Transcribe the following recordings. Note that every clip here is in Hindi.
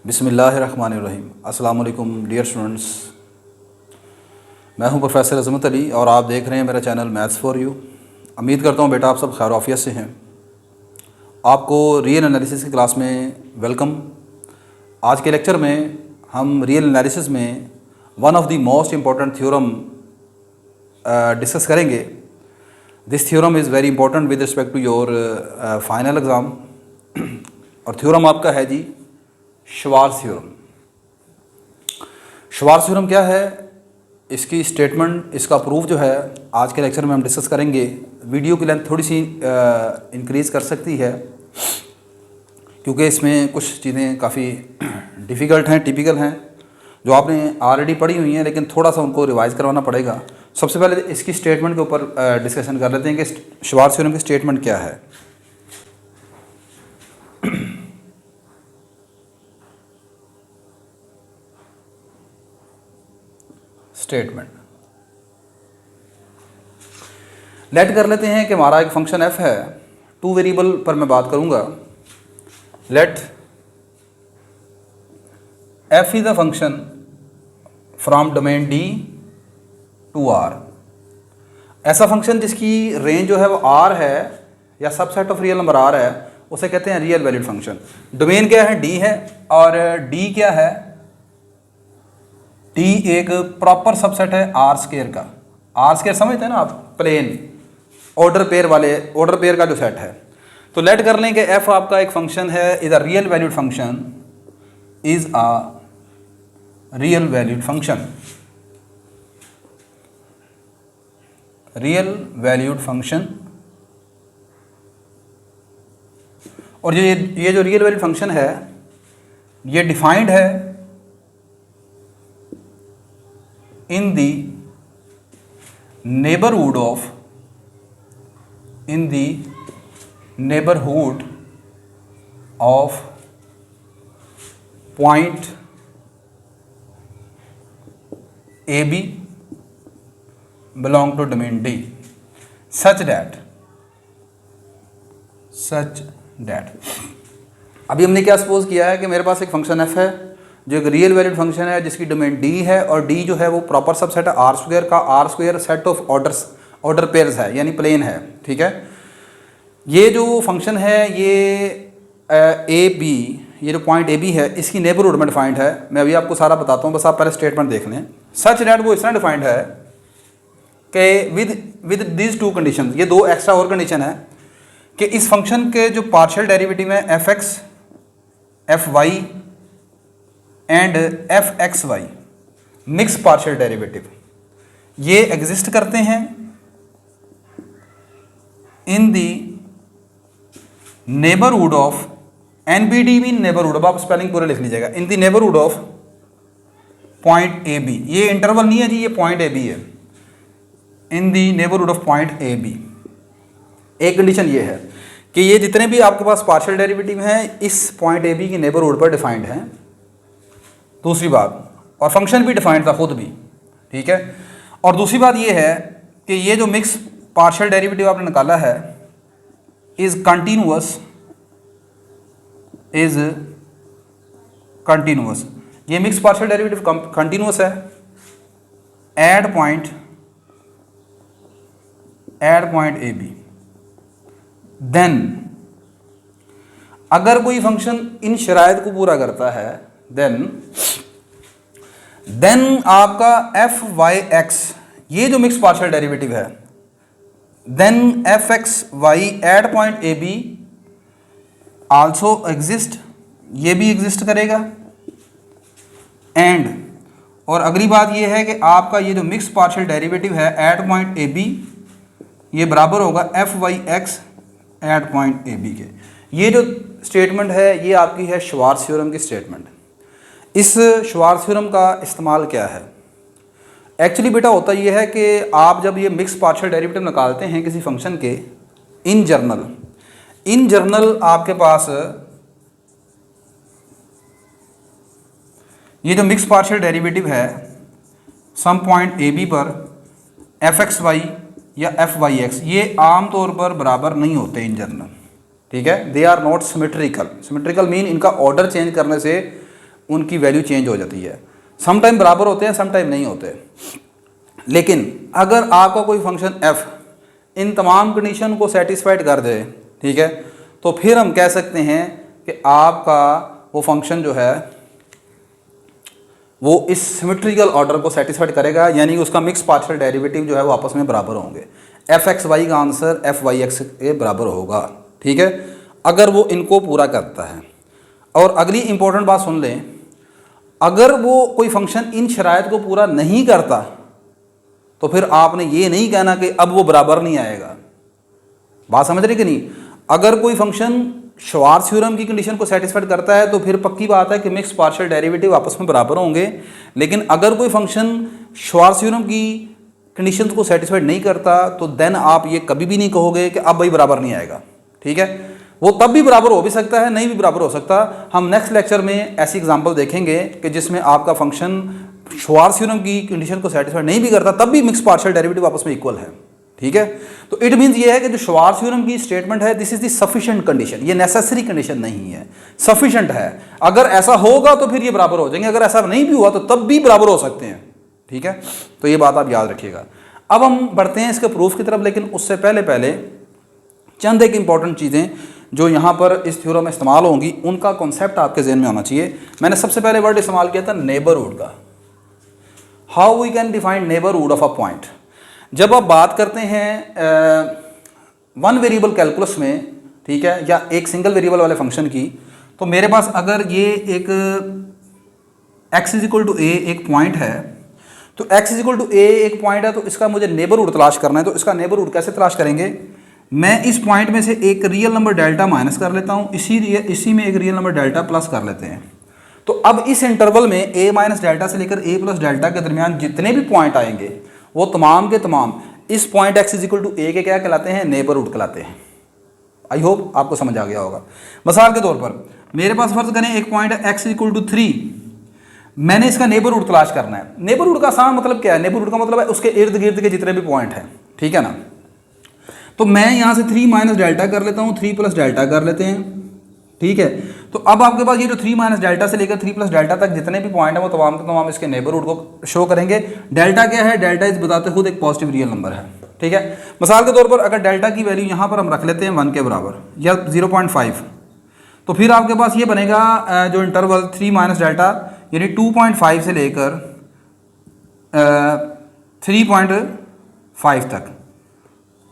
बिस्मिल्लाहिर्रहमानिर्रहीम। अस्सलाम वालेकुम डियर स्टूडेंट्स, मैं हूं प्रोफेसर अज़मत अली और आप देख रहे हैं मेरा चैनल मैथ्स फॉर यू। उम्मीद करता हूं बेटा आप सब खैर आफियत से हैं। आपको रियल एनालिसिस की क्लास में वेलकम। आज के लेक्चर में हम रियल एनालिसिस में one of the most important theorem discuss करेंगे। This theorem is very important with respect to your final exam. और थ्योरम आपका है जी श्वार्ज़ थ्योरम। श्वार्ज़ थ्योरम क्या है, इसकी स्टेटमेंट, इसका प्रूफ जो है आज के लेक्चर में हम डिस्कस करेंगे। वीडियो की लेंथ थोड़ी सी इंक्रीज़ कर सकती है क्योंकि इसमें कुछ चीज़ें काफ़ी डिफ़िकल्ट हैं, टिपिकल हैं, जो आपने ऑलरेडी पढ़ी हुई हैं, लेकिन थोड़ा सा उनको रिवाइज़ करवाना पड़ेगा। सबसे पहले इसकी स्टेटमेंट के ऊपर डिस्कशन कर लेते हैं कि श्वार्ज़ थ्योरम की स्टेटमेंट क्या है। स्टेटमेंट लेट कर लेते हैं कि हमारा एक फंक्शन f है। टू वेरिएबल पर मैं बात करूंगा। Let f is a function from domain D to R। ऐसा फंक्शन जिसकी रेंज जो है वो R है या subset of real number R है, उसे कहते हैं रियल वैल्यूड फंक्शन। डोमेन क्या है? D है। और D क्या है? D एक प्रॉपर सबसेट है आर स्क्वायर का। आर स्क्वायर समझते हैं ना आप, प्लेन ऑर्डर पेयर वाले, ऑर्डर पेयर का जो सेट है। तो लेट कर लें कि f आपका एक फंक्शन है, is a real valued function, is a real valued function, real valued function. और ये जो रियल वैल्यूड फंक्शन है ये डिफाइंड है in the neighborhood of point AB belong to domain D such that अभी हमने क्या सपोज किया है कि मेरे पास एक फंक्शन f है जो एक रियल वैल्यूड फंक्शन है जिसकी डोमेन D है, और D जो है वो प्रॉपर सबसेट है आर स्क्वायर का। R square set of order pairs है, यानी प्लेन है। ठीक है, ये जो फंक्शन है ये AB, ये जो पॉइंट AB है इसकी नेबरहुड में डिफाइंड है। मैं अभी आपको सारा बताता हूँ, बस आप पहले स्टेटमेंट देख लें। सच दैट वो इस तरह डिफाइंड है कि विद दीज टू कंडीशन, ये दो एक्स्ट्रा और कंडीशन है कि इस फंक्शन के जो पार्शियल डेरिवेटिव है fx, fy and fxy, mix partial derivative, ये एग्जिस्ट करते हैं in the neighbourhood of, NBD mean neighbourhood, अब आप स्पेलिंग पूरे लिख लीजिएगा, in the neighbourhood of point AB। ये इंटरवल नहीं है जी, ये पॉइंट AB है, in the neighbourhood of point AB। एक कंडीशन ये है कि ये जितने भी आपके पास पार्शियल डेरिवेटिव हैं इस पॉइंट AB की नेबरहुड पर डिफाइंड हैं। दूसरी बात, और फंक्शन भी डिफाइंड था खुद भी। ठीक है, और दूसरी बात ये है कि ये जो मिक्स पार्शियल डेरिवेटिव आपने निकाला है इज कंटिन्यूअस, ये मिक्स पार्शियल डेरिवेटिव कंटिन्यूअस है एट पॉइंट AB। देन अगर कोई फंक्शन इन शराइत को पूरा करता है देन आपका fy(x), ये जो मिक्स पार्शियल डेरिवेटिव है, then fxy at point AB also exist, ये भी एग्जिस्ट करेगा। एंड और अगली बात ये है कि आपका ये जो मिक्स पार्शियल डेरिवेटिव है एट पॉइंट AB, ये बराबर होगा fy(x) एट पॉइंट AB के। ये जो स्टेटमेंट है ये आपकी है श्वार्ज़ थ्योरम की स्टेटमेंट। इस श्वार्ज़ थ्योरम का इस्तेमाल क्या है? एक्चुअली बेटा होता ये है कि आप जब ये मिक्स पार्शियल डेरिवेटिव निकालते हैं किसी फंक्शन के, इन जनरल आपके पास ये जो मिक्स पार्शियल डेरिवेटिव है सम पॉइंट ए बी पर एफ एक्स वाई या एफ वाई एक्स ये आमतौर पर बराबर नहीं होते इन जनरल, ठीक है। They are not symmetrical. Symmetrical mean इनका ऑर्डर चेंज करने से उनकी वैल्यू चेंज हो जाती है। सम टाइम बराबर होते हैं, सम टाइम नहीं होते। लेकिन अगर आपका कोई फंक्शन f इन तमाम कंडीशन को सेटिस्फाइड कर दे, ठीक है, तो फिर हम कह सकते हैं कि आपका वो फंक्शन जो है वो इस सिमेट्रिकल ऑर्डर को सेटिस्फाइड करेगा, यानी कि उसका मिक्स पार्शियल डेरिवेटिव जो है वो आपस में बराबर होंगे। एफ एक्स वाई का आंसर एफ वाई एक्स के बराबर होगा, ठीक है, अगर वो इनको पूरा करता है। और अगली इंपॉर्टेंट बात सुन लें, अगर वो कोई फंक्शन इन शराइत को पूरा नहीं करता तो फिर आपने ये नहीं कहना कि अब वो बराबर नहीं आएगा। बात समझ रहे कि नहीं? अगर कोई फंक्शन श्वार्ट्ज थ्योरम की कंडीशन को सेटिस्फाइड करता है तो फिर पक्की बात है कि मिक्स पार्शियल डेरिवेटिव आपस में बराबर होंगे। लेकिन अगर कोई फंक्शन श्वार्ट्ज थ्योरम की कंडीशंस को सेटिस्फाइड नहीं करता तो देन आप ये कभी भी नहीं कहोगे कि अब भाई बराबर नहीं आएगा, ठीक है। वो तब भी बराबर हो भी सकता है, नहीं भी बराबर हो सकता। हम नेक्स्ट लेक्चर में ऐसी एग्जांपल देखेंगे कि जिसमें आपका फंक्शन श्वार्ट्ज थ्योरम की कंडीशन को सेटिस्फाइड नहीं भी करता तब भी मिक्स पार्शियल डेरिवेटिव आपस में इक्वल है, ठीक है। तो इट मीन्स ये है कि जो श्वार्ट्ज थ्योरम की स्टेटमेंट है this is the sufficient condition, ये नेसेसरी कंडीशन नहीं है, सफिशिएंट है। अगर ऐसा होगा तो फिर ये बराबर हो जाएंगे, अगर ऐसा नहीं भी हुआ तो तब भी बराबर हो सकते हैं, ठीक है। तो ये बात आप याद रखिएगा। अब हम बढ़ते हैं इसके प्रूफ की तरफ, लेकिन उससे पहले चंद एक इंपॉर्टेंट चीज़ें जो यहाँ पर इस थ्योरम में इस्तेमाल होंगी उनका कॉन्सेप्ट आपके जहन में होना चाहिए। मैंने सबसे पहले वर्ड इस्तेमाल किया था नेबरहुड का। How we can define neighbourhood of a point. जब आप बात करते हैं वन वेरिएबल कैलकुलस में, ठीक है, या एक सिंगल वेरिएबल वाले फंक्शन की, तो मेरे पास अगर ये एक x इक्वल टू ए एक पॉइंट है, तो x इक्वल टू ए एक पॉइंट है, तो इसका मुझे नेबरहुड तलाश करना है। तो इसका नेबरहुड कैसे तलाश करेंगे? मैं इस पॉइंट में से एक रियल नंबर डेल्टा माइनस कर लेता हूँ, इसी में एक रियल नंबर डेल्टा प्लस कर लेते हैं। तो अब इस इंटरवल में a माइनस डेल्टा से लेकर a प्लस डेल्टा के दरमियान जितने भी पॉइंट आएंगे वो तमाम के तमाम इस पॉइंट x इक्वल टू ए के क्या कहलाते हैं? नेबरहुड कहलाते हैं। आई होप आपको समझ आ गया होगा। मिसाल के तौर पर मेरे पास फर्ज करें एक पॉइंट है x इक्वल टू 3, मैंने इसका नेबरहुड तलाश करना है। नेबरहुड का आसान मतलब क्या है? नेबरहुड का मतलब है उसके इर्द गिर्द के जितने भी पॉइंट हैं, ठीक है ना। तो मैं यहाँ से 3 माइनस डेल्टा कर लेता हूँ, 3 प्लस डेल्टा कर लेते हैं, ठीक है। तो अब आपके पास ये जो 3 माइनस डेल्टा से लेकर 3 प्लस डेल्टा तक जितने भी पॉइंट है वो तमाम के तमाम इसके नेबरहुड को शो करेंगे। डेल्टा क्या है? डेल्टा इस बताते खुद एक पॉजिटिव रियल नंबर है, ठीक है। मिसाल के तौर पर अगर डेल्टा की वैल्यू यहाँ पर हम रख लेते हैं 1 के बराबर या 0.5, तो फिर आपके पास ये बनेगा जो इंटरवल 3 माइनस डेल्टा यानी 2.5 से लेकर 3.5 तक।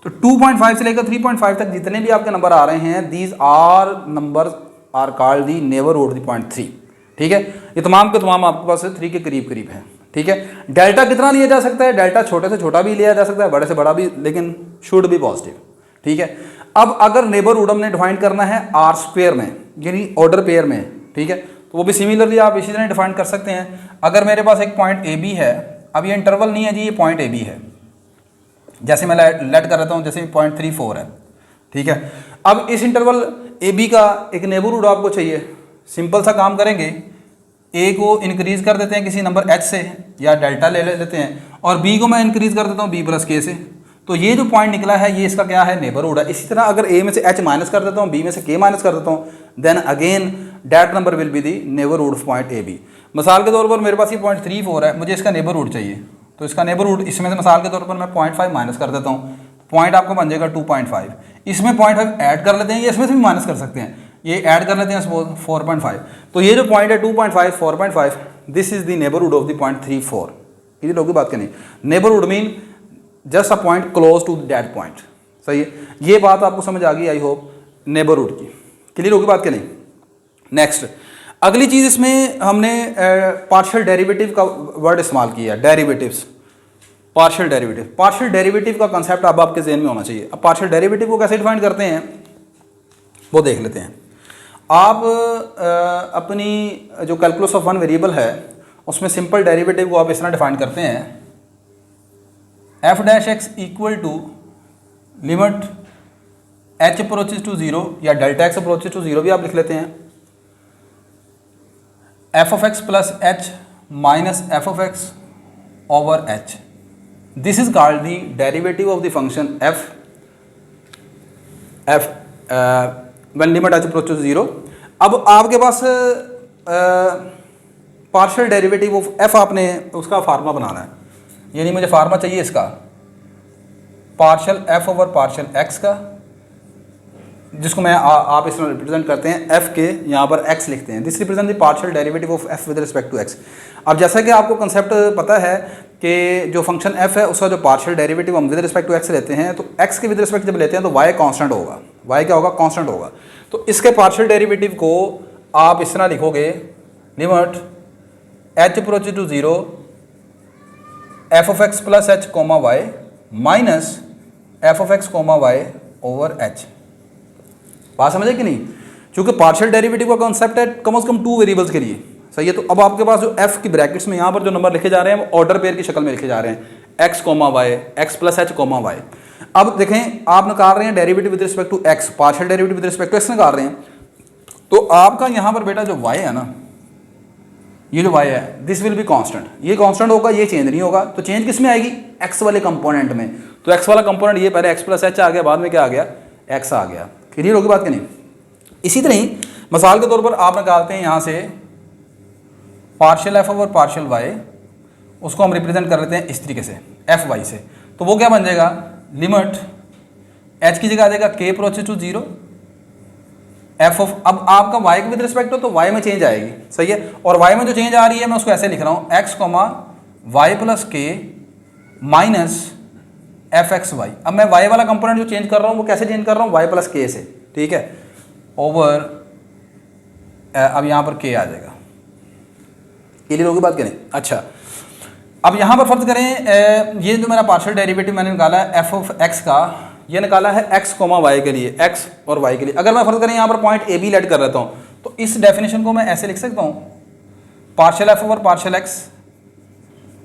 तो 2.5 से लेकर 3.5 तक जितने भी आपके नंबर आ रहे हैं, these are numbers are called the neighbourhood the point 3, ठीक है। ये तमाम के तमाम आपके पास 3 के करीब करीब हैं, ठीक है। डेल्टा कितना लिया जा सकता है? डेल्टा छोटे से छोटा भी लिया जा सकता है, बड़े से बड़ा भी, लेकिन शुड बी पॉजिटिव, ठीक है। अब अगर नेबरहुड हमने डिफाइन करना है आर स्क्वायर में यानी ऑर्डर पेयर में, ठीक है, तो वो भी सिमिलरली आप इसी तरह डिफाइन कर सकते हैं। अगर मेरे पास एक पॉइंट ए बी है, अब ये इंटरवल नहीं है जी, ये पॉइंट ए बी है, जैसे मैं लेट कर रहा हूँ, जैसे 0.34 है, ठीक है। अब इस इंटरवल ए बी का एक नेबरहुड आपको चाहिए। सिंपल सा काम करेंगे, ए को इंक्रीज कर देते हैं किसी नंबर एच से या डेल्टा ले लेते हैं, और बी को मैं इंक्रीज कर देता हूँ बी प्लस के से। तो ये जो पॉइंट निकला है ये इसका क्या है? नेबरहुड है। इसी तरह अगर ए में से एच माइनस कर देता हूँ, बी में से के माइनस कर देता हूँ, then again that number will be the neighbourhood of point A B. मिसाल के तौर पर मेरे पास ये 0.34 है, मुझे इसका नेबरहुड चाहिए, तो इसका नेबरहुड इसमें से मिसाल के तौर पर मैं 0.5 माइनस कर देता हूँ, पॉइंट आपको बन जाएगा 2.5। इसमें 0.5 ऐड कर लेते हैं, ये इसमें से भी माइनस कर सकते हैं, ये ऐड कर लेते हैं सपोज 4.5। तो ये जो पॉइंट है 2.5 4.5 this is the neighbourhood of the 0.34। Clear होगी बात? करनी neighbourhood mean just a point close to that point, सही है। ये बात आपको समझ आ गई आई होप नेबरहुड की। क्लियर होगी बात? करनी। नेक्स्ट अगली चीज़ इसमें हमने पार्शियल डेरिवेटिव का वर्ड इस्तेमाल किया, derivatives, partial derivative. Partial derivative का कंसेप्ट अब आपके जहन में होना चाहिए। अब पार्शियल डेरिवेटिव को कैसे डिफाइन करते हैं वो देख लेते हैं। आप अपनी जो कैलकुलस ऑफ वन वेरिएबल है उसमें सिंपल डेरिवेटिव को आप इस तरह डिफाइन करते हैं, F dash X equal to limit H approaches to 0 या डेल्टा एक्स अप्रोचेज टू 0 भी आप लिख लेते हैं, F of X plus H minus F of X over H. This is called the derivative of the function F when limit H approach to 0। अब आपके पास पार्शियल डेरिवेटिव ऑफ एफ आपने उसका फार्मूला बनाना है, यानी मुझे फार्मूला चाहिए इसका partial F over partial x का, जिसको मैं आप इसमें रिप्रेजेंट करते हैं एफ के, यहाँ पर एक्स लिखते हैं। This represent the partial derivative of F with respect to X. अब जैसा कि आपको कंसेप्ट पता है कि जो फंक्शन एफ है उसका जो पार्शियल डेरिवेटिव हम विद रिस्पेक्ट टू एक्स लेते हैं, तो एक्स के विद रिस्पेक्ट जब लेते हैं तो वाई कांस्टेंट होगा। वाई क्या होगा? कांस्टेंट होगा। तो इसके पार्शियल डेरिवेटिव को आप इस तरह लिखोगे, limit H approach to 0 F of X plus H comma Y minus F of x comma Y over H. बात समझे कि नहीं? क्योंकि पार्शियल डेरिवेटिव का कॉन्सेप्ट है कम से कम 2 वेरिएबल्स के लिए, सही है। तो अब आपके पास जो एफ की ब्रैकेट्स में यहाँ पर जो नंबर लिखे जा रहे हैं वो ऑर्डर पेयर की शक्ल में लिखे जा रहे हैं, X comma Y, X plus H comma Y. अब देखें, आप निकाल रहे हैं derivative with respect to X, partial derivative with respect to X निकाल रहे हैं, तो आपका यहाँ पर बेटा जो वाई है ना, ये जो वाई है दिस विल बी कांस्टेंट। ये कांस्टेंट होगा, ये चेंज नहीं होगा। तो चेंज किस में आएगी? एक्स वाले कंपोनेंट में। तो एक्स वाला कंपोनेंट ये पहले एक्स प्लस एच आ गया, बाद में क्या आ गया? एक्स आ गया। क्लियर होगी बात कि नहीं? इसी तरह ही मिसाल के तौर पर आप निकालते हैं यहाँ से partial F over partial Y, उसको हम रिप्रेजेंट कर लेते हैं इस तरीके से एफ वाई से। तो वो क्या बन जाएगा? लिमिट एच की जगह आ जाएगा के अप्रोचेस टू 0 एफ ऑफ, अब आपका वाई के विद रिस्पेक्ट हो तो वाई में चेंज आएगी, सही है। और वाई में जो चेंज आ रही है मैं उसको ऐसे लिख रहा हूँ, एक्स कोमा वाई प्लस के माइनस एफ एक्स वाई। अब मैं वाई वाला कंपोनेंट जो चेंज कर रहा हूँ वो कैसे चेंज कर रहा हूँ? वाई प्लस के से, ठीक है, ओवर अब यहाँ पर के आ जाएगा। क्लियर होगी बात करें? अच्छा, अब यहाँ पर फर्ज करें ये जो मेरा पार्शियल डेरिवेटिव मैंने निकाला है एफ ऑफ एक्स का, ये निकाला है एक्स कोमा वाई के लिए, एक्स और वाई के लिए। अगर मैं फर्ज करें यहाँ पर पॉइंट ए बी लेट कर लेता हूँ, तो इस डेफिनेशन को मैं ऐसे लिख सकता हूँ, partial F over partial X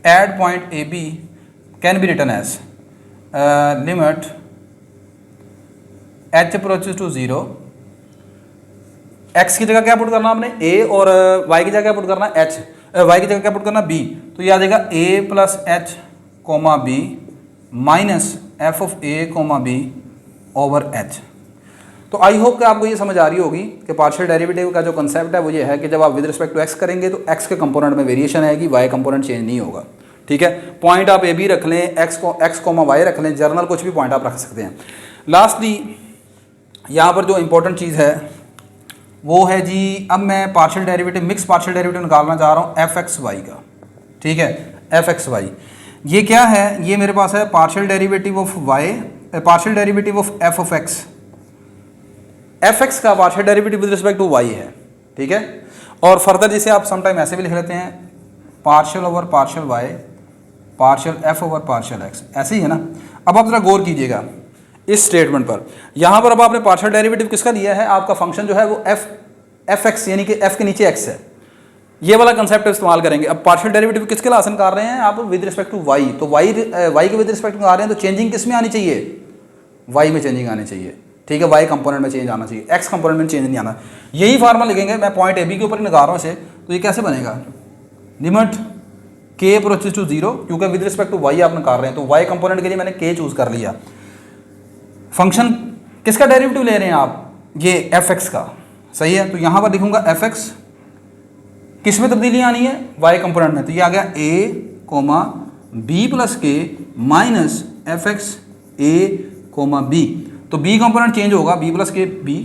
at point A B can be written as limit H approaches to 0, X की जगह क्या पुट करना आपने? ए, और वाई की जगह क्या पुट करना? एच। वाई की जगह क्या पुट करना? बी। तो ये आ जाएगा a plus H comma b minus F of a comma b over h. तो आई होप कि आपको ये समझ आ रही होगी कि पार्शियल डेरिवेटिव का जो कंसेप्ट है वो ये है कि जब आप विद रिस्पेक्ट टू एक्स करेंगे तो एक्स के कंपोनेंट में वेरिएशन आएगी, वाई कंपोनेंट चेंज नहीं होगा, ठीक है। पॉइंट आप ए बी रख लें, एक्स कोमा वाई रख लें, जर्नल कुछ भी पॉइंट आप रख सकते हैं। लास्टली यहाँ पर जो इंपॉर्टेंट चीज़ है वो है जी, अब मैं partial derivative, mix partial derivative निकालना चाह रहा हूँ एफ एक्स वाई का, ठीक है, एफ एक्स वाई। ये क्या है? ये मेरे पास है partial derivative of y, partial derivative of f of x. F x का partial derivative with respect to Y है, ठीक है। और फर्दर जिसे आप समटाइम ऐसे भी लिख लेते हैं, partial over partial Y partial F over partial X, ऐसे ही है ना। अब आप जरा गौर कीजिएगा इस स्टेटमेंट पर। यहाँ पर अब आपने पार्शियल डेरिवेटिव किसका लिया है? आपका फंक्शन जो है वो एफ एक्स, यानी कि एफ के नीचे एक्स है, ये वाला कंसेप्ट इस्तेमाल करेंगे। अब पार्शियल डेरिवेटिव किसके लिए हासिल कर रहे हैं आप? With respect to Y. तो वाई के विद रिस्पेक्ट में आ रहे हैं, तो चेंजिंग किस में आनी चाहिए? वाई में चेंजिंग आनी चाहिए, ठीक है। वाई कंपोनेंट में चेंज आना चाहिए, एक्स कंपोनेंट में चेंज नहीं आना। यही फार्मूला लिखेंगे, मैं पॉइंट ए बी के ऊपर ही निकाल रहा हूँ इसे। तो ये कैसे बनेगा? लिमिट के अप्रोचेस टू 0, क्योंकि विद रिस्पेक्ट टू वाई आप निकाल रहे हैं, तो वाई कंपोनेंट के लिए मैंने के चूज कर लिया। फंक्शन किसका डेरिवेटिव ले रहे हैं आप? ये एफ एक्स का, सही है। तो यहाँ पर लिखूंगा एफ एक्स, किस में तब्दीली आनी है? वाई कंपोनेंट में। तो ये आ गया ए कोमा बी प्लस के माइनस एफ एक्स ए कोमा बी। तो बी कंपोनेंट चेंज होगा, बी प्लस के बी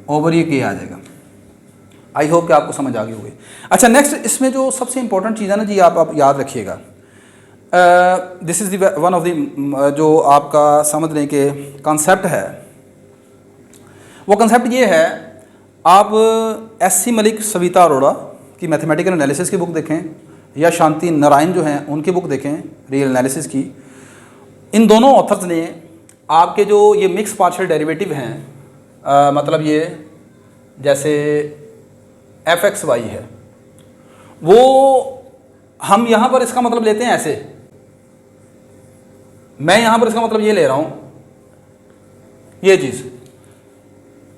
ओवर ये के आ जाएगा। आई होप कि आपको समझ आ गई होगी। अच्छा, नेक्स्ट इसमें जो सबसे इंपॉर्टेंट चीज़ है ना जी, आप याद रखिएगा, this is one of the जो आपका समझ लें कि कंसेप्ट है, वो कंसेप्ट ये है, आप एस.सी. मलिक, सविता अरोड़ा की मैथमेटिकल एनालिसिस की बुक देखें, या शांति नारायण जो हैं उनकी बुक देखें रियल एनालिसिस की। इन दोनों ऑथर्स ने आपके जो ये मिक्स पार्शियल डेरिवेटिव हैं, मतलब ये जैसे एफ एक्स वाई है, वो हम यहाँ पर इसका मतलब लेते हैं ऐसे, मैं यहाँ पर इसका मतलब ये ले रहा हूँ, ये चीज़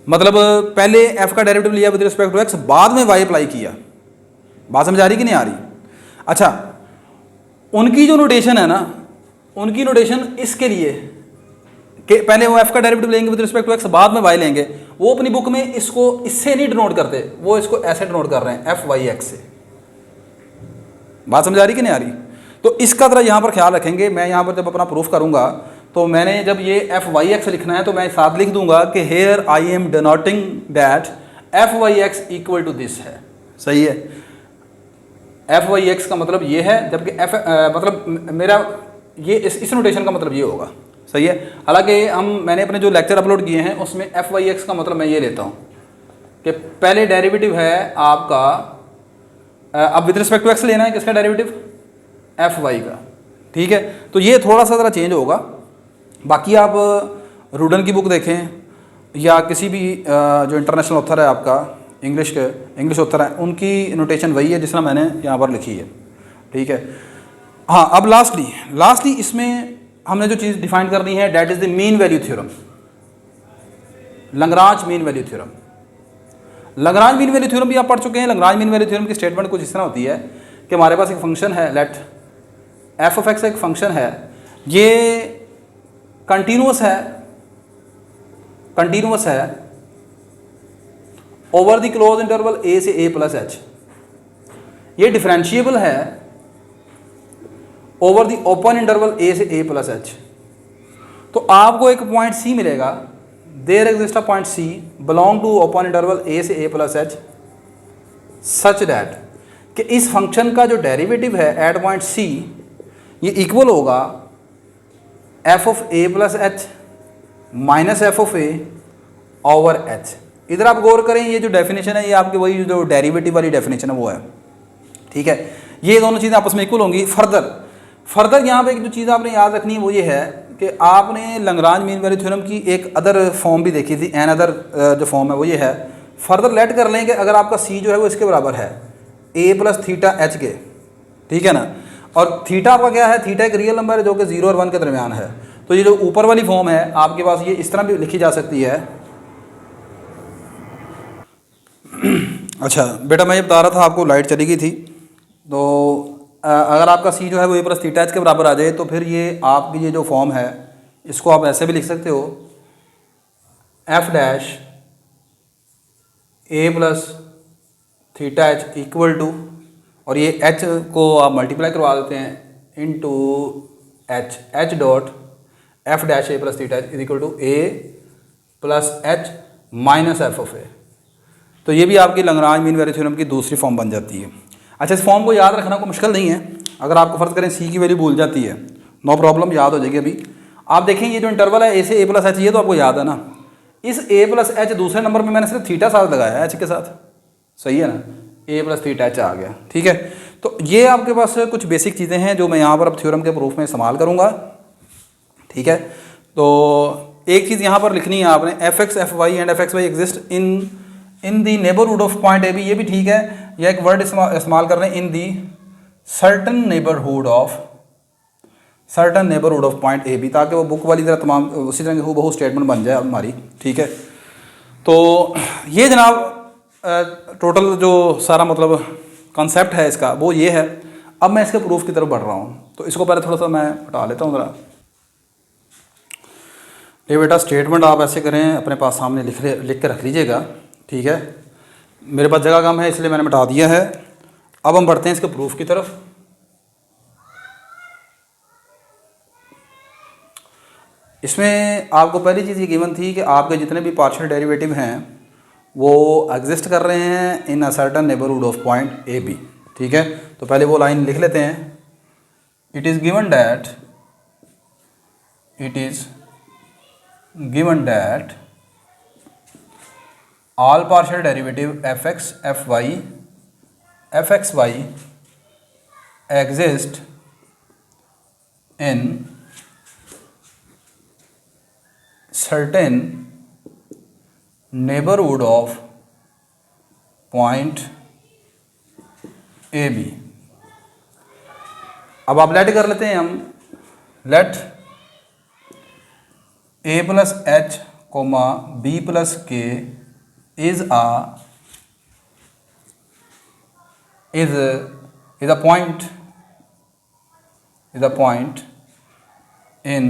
मतलब पहले f का डेरिवेटिव लिया विद रिस्पेक्ट टू x, बाद में y अप्लाई किया। बात समझ आ रही कि नहीं आ रही? अच्छा, उनकी जो नोटेशन है ना, उनकी नोटेशन इसके लिए कि पहले वो f का डेरिवेटिव लेंगे विद रिस्पेक्ट टू x, बाद में y लेंगे, वो अपनी बुक में इसको इससे नहीं डिनोट करते, वो इसको ऐसे डिनोट कर रहे हैं f(y(x) से। बात समझ आ रही कि नहीं आ रही? तो इसका तरह यहाँ पर ख्याल रखेंगे। मैं यहाँ पर जब अपना प्रूफ करूँगा तो मैंने जब ये f(y(x) लिखना है तो मैं साथ लिख दूंगा कि here I am denoting that f(y(x) equal to this है। सही है, f(y(x) का मतलब ये है, जबकि मतलब मेरा ये इस नोटेशन का मतलब ये होगा। सही है। हालांकि मैंने अपने जो लेक्चर अपलोड किए हैं उसमें f(y(x) का मतलब मैं ये लेता हूँ कि पहले डेरिवेटिव है आपका, अब विद रिस्पेक्ट टू x लेना है किसका डेरिवेटिव, fy का। ठीक है, तो ये थोड़ा सा ज़रा चेंज होगा। बाकी आप रूडन की बुक देखें या किसी भी जो इंटरनेशनल ऑथर है आपका, इंग्लिश ऑथर है, उनकी नोटेशन वही है जिस तरह मैंने यहाँ पर लिखी है। ठीक है। हाँ, अब लास्टली इसमें हमने जो चीज़ डिफाइन करनी है, that is the mean value theorem, Lagrange mean value theorem. Lagrange mean value theorem भी आप पढ़ चुके हैं। लग्रांज मीन वैल्यू थ्योरम की स्टेटमेंट कुछ इस तरह होती है कि हमारे पास एक फंक्शन है, लेट f(x) एक फंक्शन है, ये कंटिन्यूअस है over the close interval a से a प्लस h। ये डिफरेंशिएबल है over the open interval a से a प्लस h। तो आपको एक पॉइंट c मिलेगा, there exist a point c belong to open interval a से a plus h such that कि इस फंक्शन का जो डेरिवेटिव है एट पॉइंट c ये इक्वल होगा f(a) plus h minus f(a) over h। इधर आप गौर करें, ये जो डेफिनेशन है ये आपकी वही जो डेरिवेटिव वाली डेफिनेशन है वो है। ठीक है, ये दोनोन चीज़ें आपस में इक्वल होंगी। फर्दर यहाँ पे एक जो चीज़ आपने याद रखनी है वो ये है कि आपने लग्रांज मीन वैल्यू थ्योरम की एक अदर फॉर्म भी देखी थी। एन अदर जो फॉर्म है वो ये है, फर्दर लेट कर लें कि अगर आपका c जो है वो इसके बराबर है a प्लस थीटा h के। ठीक है ना, और थीटा आपका क्या है, थीटा एक रियल नंबर है जो कि 0 और 1 के दरमियान है। तो ये जो ऊपर वाली फॉर्म है आपके पास, ये इस तरह भी लिखी जा सकती है। अच्छा बेटा, मैं ये बता रहा था आपको, लाइट चली गई थी। तो अगर आपका c जो है वो a प्लस थीटा h के बराबर आ जाए तो फिर ये आपकी ये जो फॉर्म है इसको आप ऐसे भी लिख सकते हो, f dash a plus theta h equal to, और ये h को आप मल्टीप्लाई करवा देते हैं into h dot f dash a plus theta h is equal to a plus h minus f(a). तो ये भी आपकी लग्रांज मीन वैल्यू थ्योरम की दूसरी फॉर्म बन जाती है। अच्छा, इस फॉर्म को याद रखना कोई मुश्किल नहीं है। अगर आपको फ़र्ज़ करें c की वैल्यू भूल जाती है, नो प्रॉब्लम, याद हो जाएगी। अभी आप देखें ये जो इंटरवल है a से a प्लस h, ये तो आपको याद है ना। इस a प्लस h दूसरे नंबर में मैंने सिर्फ थीटा साथ लगाया h के साथ। सही है ना, a प्लस थीटा h आ गया। ठीक है, तो ये आपके पास कुछ बेसिक चीज़ें हैं जो मैं यहाँ पर अब थ्योरम के प्रूफ में इस्तेमाल करूँगा। ठीक है, तो एक चीज़ यहाँ पर लिखनी है आपने, f(x), f(y) and f(x), y exist in the neighbourhood of point A B. ये भी ठीक है, या एक वर्ड इस्तेमाल कर रहे हैं, in the certain neighbourhood of point A b, ताकि वो बुक वाली तरह तमाम उसी तरह की हूबहू स्टेटमेंट बन जाए हमारी। ठीक है, तो ये जनाब टोटल जो सारा मतलब कॉन्सेप्ट है इसका वो ये है। अब मैं इसके प्रूफ की तरफ बढ़ रहा हूँ, तो इसको पहले थोड़ा सा मैं हटा लेता हूँ ज़रा। ये बेटा स्टेटमेंट आप ऐसे करें, अपने पास सामने लिख के रख लीजिएगा। ठीक है, मेरे पास जगह कम है इसलिए मैंने मिटा दिया है। अब हम बढ़ते हैं इसके प्रूफ की तरफ। इसमें आपको पहली चीज़ ये गिवन थी कि आपके जितने भी पार्शियल डेरिवेटिव हैं वो एग्जिस्ट कर रहे हैं in a certain neighbourhood of point A b. ठीक है, तो पहले वो लाइन लिख लेते हैं। It is given that all partial derivative f(x), f(y), f(x), y) exist in certain neighborhood of point a b। अब आप लेट कर लेते हैं, हम let a plus h comma b plus k is a point is a point in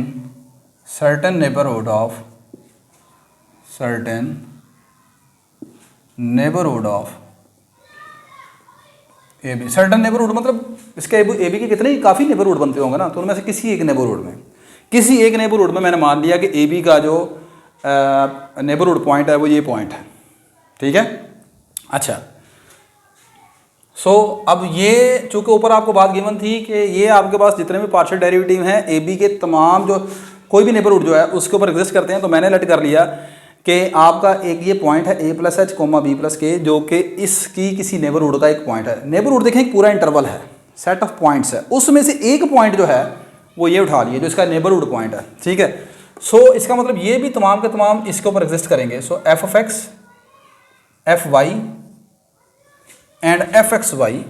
certain neighborhood of A B. Certain neighbourhood मतलब इसके ए बी के कितने काफ़ी नेबरहुड बनते होंगे ना, तो उनमें से किसी एक नेबरहुड में मैंने मान लिया कि ए बी का जो नेबरहुड पॉइंट है वो ये पॉइंट है, ठीक है। अच्छा, सो अब ये चूँकि ऊपर आपको बात गिवन थी कि ये आपके पास जितने भी पार्शियल डेरिवेटिव हैं ए बी के तमाम जो कोई भी नेबरहुड जो है उसके ऊपर एग्जिस्ट करते हैं, तो मैंने लेट कर लिया कि आपका एक ये पॉइंट है a plus H comma B plus k, जो कि इसकी किसी नेबरहुड का एक पॉइंट है। नेबरहुड देखें एक पूरा इंटरवल है, सेट ऑफ पॉइंट्स है, उसमें से एक पॉइंट जो है वो ये उठा लिए जो इसका नेबरहुड पॉइंट है, ठीक है। सो इसका मतलब ये भी तमाम के तमाम इसके ऊपर एग्जिस्ट करेंगे। So f of x, f y and F x y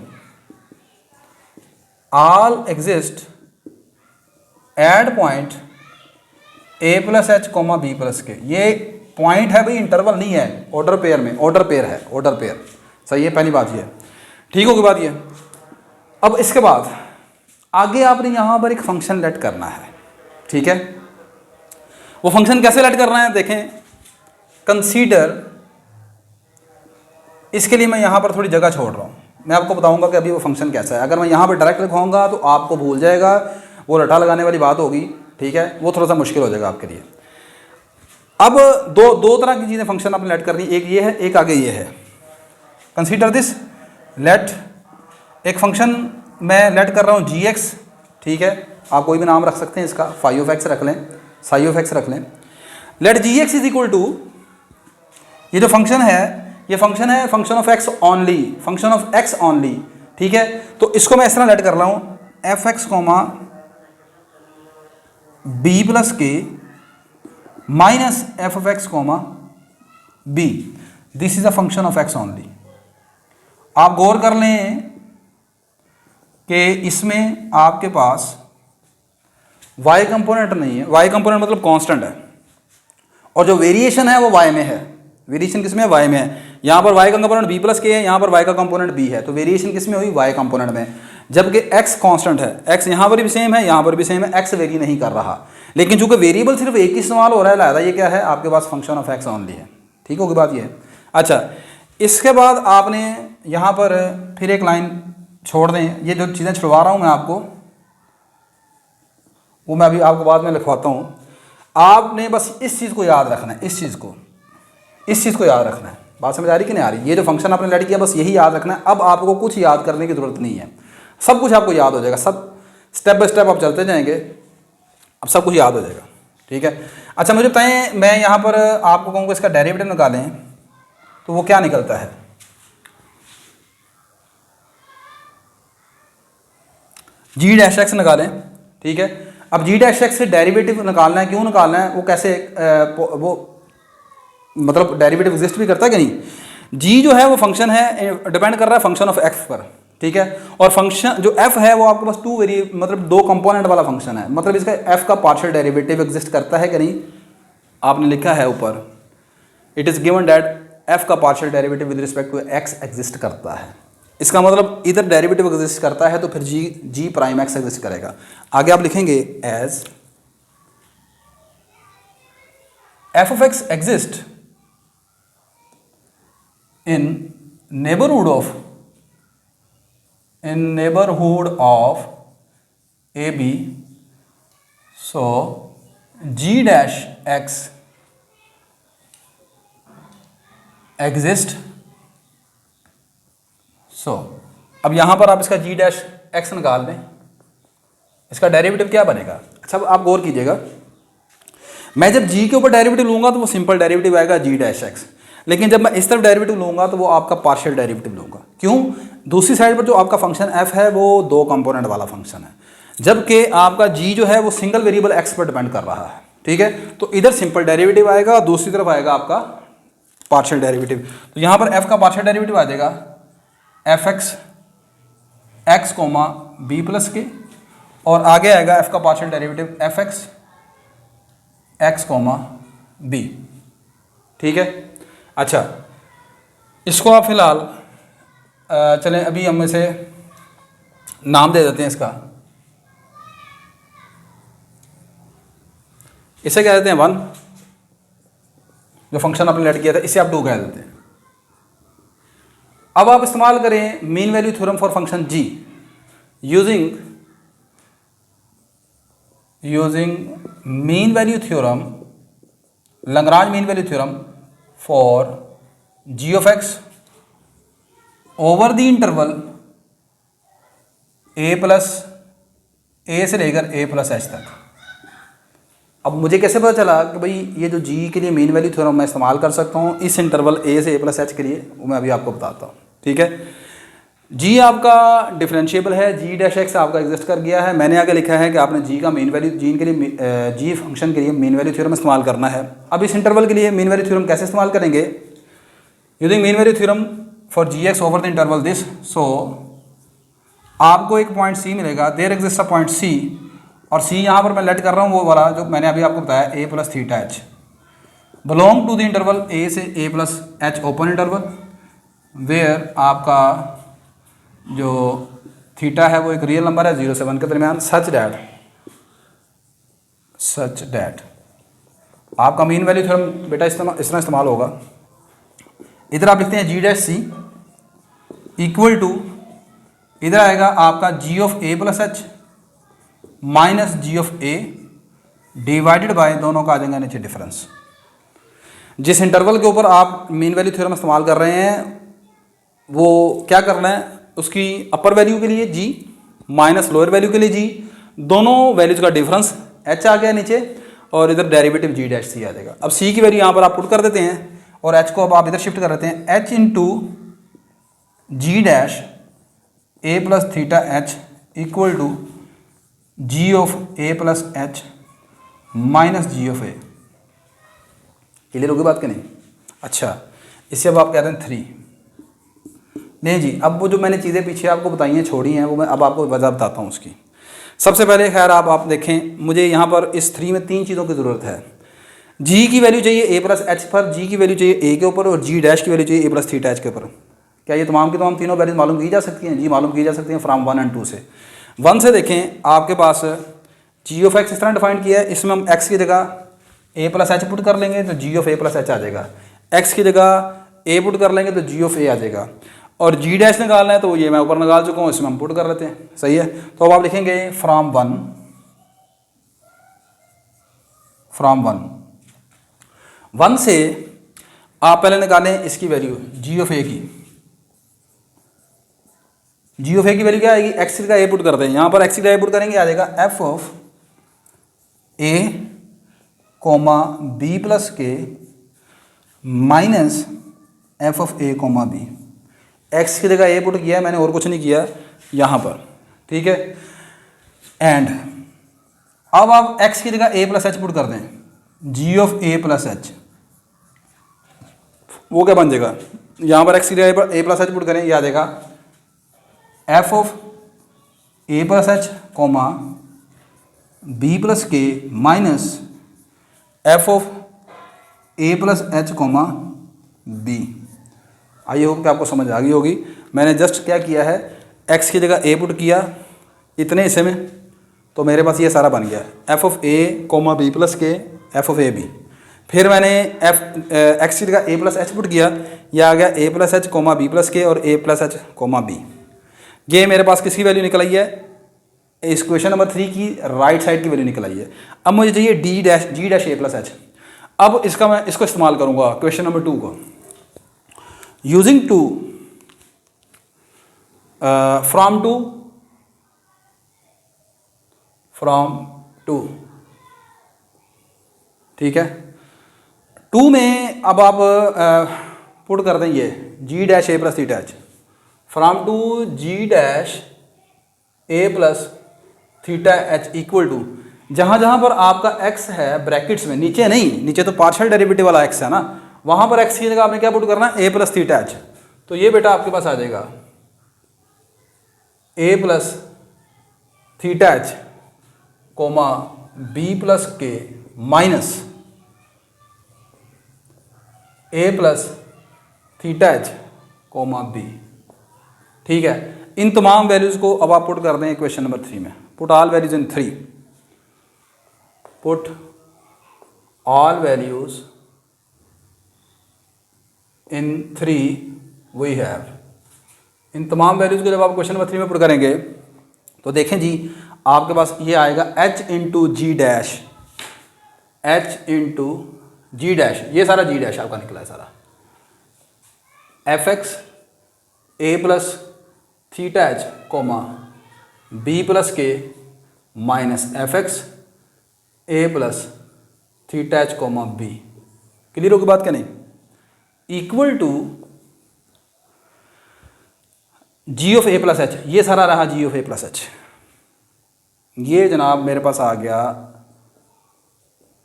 all exist at point a plus H comma B plus k. ये पॉइंट है भाई, इंटरवल नहीं है, ऑर्डर पेयर में, ऑर्डर पेयर सही है। पहली बात ये ठीक होगी बात ये। अब इसके बाद आगे आपने यहां पर एक फंक्शन लेट करना है, ठीक है। वो फंक्शन कैसे लेट करना है देखें, कंसीडर, इसके लिए मैं यहां पर थोड़ी जगह छोड़ रहा हूं, मैं आपको बताऊंगा कि अभी वो फंक्शन कैसा है। अगर मैं यहां पर डायरेक्ट लिखाऊंगा तो आपको भूल जाएगा, वो रटा लगाने वाली बात होगी, ठीक है, वो थोड़ा सा मुश्किल हो जाएगा आपके लिए। अब दो तरह की चीज़ें फंक्शन आपने लेट करनी, एक ये है एक आगे ये है। कंसीडर दिस, लेट एक फंक्शन मैं लेट कर रहा हूँ जी एक्स, ठीक है, आप कोई भी नाम रख सकते हैं इसका, फाई ऑफ एक्स रख लें, साई ऑफ एक्स रख लें। Let G X is equal to, ये जो फंक्शन है ये फंक्शन है function of x only, function of x only, ठीक है। तो इसको मैं इस तरह लेट कर रहा हूँ f x comma B plus के minus F of x comma b, this is a function of x only. आप गौर कर लें कि इसमें आपके पास y कंपोनेंट नहीं है, y कंपोनेंट मतलब कांस्टेंट है, और जो वेरिएशन है वो y में है। वेरिएशन किस में है? y में है। यहाँ पर y का कंपोनेंट b प्लस के है, यहाँ पर y का कंपोनेंट b है, तो वेरिएशन किस में हुई? y कंपोनेंट में। जबकि x कांस्टेंट है, x यहाँ पर भी सेम है, यहाँ पर भी सेम है, x वेरी नहीं कर रहा, लेकिन चूंकि वेरिएबल सिर्फ एक ही इस्तेमाल हो रहा है, लिहाजा ये क्या है आपके पास फंक्शन ऑफ x ओनली है, ठीक होगी बात ये। अच्छा, इसके बाद आपने यहाँ पर फिर एक लाइन छोड़ दें, ये जो चीज़ें छुड़वा रहा हूँ मैं आपको, वो मैं अभी आपको बाद में लिखवाता हूँ। आपने बस इस चीज़ को याद रखना है, इस चीज़ को याद रखना है। बात समझ आ रही कि नहीं आ रही? ये जो फंक्शन आपने लेट किया बस यही याद रखना है। अब आपको कुछ याद करने की ज़रूरत नहीं है, सब कुछ आपको याद हो जाएगा, सब स्टेप बाय स्टेप आप चलते जाएंगे, अब सब कुछ याद हो जाएगा, ठीक है। अच्छा, मुझे बताएं, मैं यहाँ पर आपको कहूँगा इसका डेरिवेटिव निकालें तो वो क्या निकलता है? जी डैश एक्स निकालें, ठीक है। अब जी डैश एक्स से डेरिवेटिव निकालना है, क्यों निकालना है, वो कैसे वो मतलब डेरिवेटिव एग्जिस्ट भी करता है कि नहीं। जी जो है वो फंक्शन है, डिपेंड कर रहा है फंक्शन ऑफ एक्स पर, ठीक है। और फंक्शन जो एफ है वो आपके पास मतलब दो कंपोनेंट वाला फंक्शन है, मतलब इसका एफ का पार्शियल डेरिवेटिव एग्जिस्ट करता है कि नहीं। आपने लिखा है ऊपर, it is given that f का partial derivative with respect to x exist करता है। इसका मतलब इधर डेरिवेटिव एग्जिस्ट करता है तो फिर जी प्राइम एक्स एग्जिस्ट करेगा। आगे आप लिखेंगे as F of X exist in neighborhood of AB, so g dash x exist। so अब यहां पर आप इसका g dash x निकाल दें, इसका डेरिवेटिव क्या बनेगा? अच्छा, अब आप गौर कीजिएगा, मैं जब g के ऊपर डेरिवेटिव लूंगा तो वो सिंपल डेरिवेटिव आएगा g dash x, लेकिन जब मैं इस तरफ डेरिवेटिव लूंगा तो वो आपका पार्शियल डेरिवेटिव लूंगा। क्यों? दूसरी साइड पर जो आपका फंक्शन f है वो दो कंपोनेंट वाला फंक्शन है, जबकि आपका g जो है वो सिंगल वेरिएबल x पर डिपेंड कर रहा है, ठीक है। तो इधर सिंपल डेरिवेटिव आएगा और दूसरी तरफ आएगा आपका पार्शियल डेरिवेटिव। तो यहाँ पर f का पार्शियल डेरिवेटिव आ जाएगा F X X comma B plus K, और आगे आएगा f का partial derivative F X X comma B, ठीक है। अच्छा, इसको आप फिलहाल चलें अभी हम इसे नाम दे देते हैं इसका इसे कह देते हैं 1, जो फंक्शन आपने लेट किया था इसे आप 2 कह देते हैं। अब आप इस्तेमाल करें mean value theorem for function g using mean value theorem, Lagrange mean value theorem for g of x over the interval a से लेकर a प्लस h तक। अब मुझे कैसे पता चला कि भाई ये जो g के लिए मीन वैल्यू थ्योरम मैं इस्तेमाल कर सकता हूँ इस इंटरवल a से a प्लस h के लिए, वो मैं अभी आपको बताता हूँ। ठीक है, g आपका डिफरेंशिएबल है, g डैश x आपका एग्जिस्ट कर गया है। मैंने आगे लिखा है कि आपने g का मीन वैल्यू g के लिए g फंक्शन के लिए मीन वैल्यू थ्योरम इस्तेमाल करना है। अब इस इंटरवल के लिए मीन वैल्यू थ्योरम कैसे इस्तेमाल करेंगे? Using mean value theorem for gx over the interval this. So आपको एक पॉइंट c मिलेगा, there exist a point c, और c यहाँ पर मैं लेट कर रहा हूँ वो वाला जो मैंने अभी आपको बताया a plus theta h, belong to the interval a से a plus h open interval, where आपका जो थीटा है वो एक रियल नंबर है 0 से 1 के दरमियान, सच डैट आपका मीन वैल्यू थ्योरम बेटा इस तरह इस्तेमाल होगा। इधर आप लिखते हैं g dash c equal to, इधर आएगा आपका g of a plus h minus g of a divided by, दोनों का आ जाएगा नीचे डिफरेंस। जिस इंटरवल के ऊपर आप मीन वैल्यू थ्योरम इस्तेमाल कर रहे हैं वो क्या करना है, उसकी अपर वैल्यू के लिए g माइनस लोअर वैल्यू के लिए g, दोनों वैल्यूज का डिफरेंस h आ गया नीचे, और इधर डेरिवेटिव g डैश c आ जाएगा। अब c की वैल्यू यहाँ पर आप पुट कर देते हैं और h को अब आप इधर शिफ्ट कर देते हैं, h into ji dash a plus theta h equal to g of a plus h minus g of a। Clear होगी बात कि नहीं? अच्छा, इसे अब आप कहते हैं 3। नहीं जी, अब वो जो मैंने चीज़ें पीछे आपको बताई हैं छोड़ी हैं वो मैं अब आपको वजह बताता हूँ उसकी। सबसे पहले खैर आप देखें, मुझे यहाँ पर इस 3 में 3 चीज़ों की ज़रूरत है। g की वैल्यू चाहिए a प्लस h पर, g की वैल्यू चाहिए a के ऊपर, और g डैश की वैल्यू चाहिए a प्लस थीटा h के ऊपर। क्या ये तमाम की तमाम तीनों वैल्यूज मालूम की जा सकती हैं? जी मालूम की जा सकती हैं फ्राम 1 एंड 2 से। 1 से देखें, आपके पास g ऑफ x इस तरह डिफाइन किया है, इसमें हम x की जगह a प्लस एच पुट कर लेंगे तो g of a plus h आ जाएगा, x की जगह a पुट कर लेंगे तो g ऑफ a आ जाएगा, और g डैश निकालना है तो ये मैं ऊपर निकाल चुका हूँ, इसमें हम पुट कर लेते हैं। सही है, तो अब आप लिखेंगे फ्राम 1 से आप पहले निकालें इसकी वैल्यू g ऑफ a की। g ऑफ a की वैल्यू क्या आएगी? x की जगह a पुट करते हैं, यहाँ पर x की जगह a पुट करेंगे आ जाएगा f of a comma b plus के minus F of a comma b। x की जगह a पुट किया है मैंने, और कुछ नहीं किया यहाँ पर। ठीक है, एंड अब आप x की जगह a प्लस एच पुट कर दें, g of a plus H, वो क्या बन जाएगा? यहाँ पर x की जगह a प्लस एच पुट करें, ये आ जाएगा f of a plus H comma b plus के minus f of a plus H comma b। I hope कि आपको समझ आ गई होगी। मैंने जस्ट क्या किया है, x की जगह a पुट किया इतने हिस्से में, तो मेरे पास ये सारा बन गया f of a comma b plus K f of a b। फिर मैंने x की जगह a प्लस एच पुट किया, यह आ गया a plus H comma b plus K और a plus H comma b। ये मेरे पास किसकी वैल्यू निकल आई है? इस क्वेश्चन नंबर 3 की राइट साइड की वैल्यू निकल आई है। अब मुझे चाहिए जी डैश a प्लस एच। अब इसका मैं इसको इस्तेमाल करूंगा क्वेश्चन नंबर 2 को, यूजिंग टू फ्रॉम टू। ठीक है, 2 में अब आप पुट कर दें ये g dash a plus theta h from to g dash a plus theta h equal to, जहाँ जहाँ पर आपका x है ब्रैकेट्स में, नीचे नहीं, नीचे तो पार्शियल डेरिवेटिव वाला x है ना, वहाँ पर x की जगह आपने क्या पुट करना है? a plus theta h. तो ये बेटा आपके पास आ जाएगा a plus theta H comma b plus के minus a plus theta H comma b। ठीक है, इन तमाम वैल्यूज को अब आप पुट कर दें क्वेश्चन नंबर 3 में। Put all values in 3, put all values in 3 we have. इन तमाम वैल्यूज़ को जब आप क्वेश्चन नंबर 3 में पुट करेंगे तो देखें जी, आपके पास ये आएगा h इंटू जी डैश, h इंटू जी डैश, ये सारा जी डैश आपका निकला है सारा, f x a plus theta H comma B plus के minus f x a plus theta H comma b. Clear होगी बात क्या नहीं? Equal to g of A plus h, ये सारा रहा g of A plus h. ये जनाब मेरे पास आ गया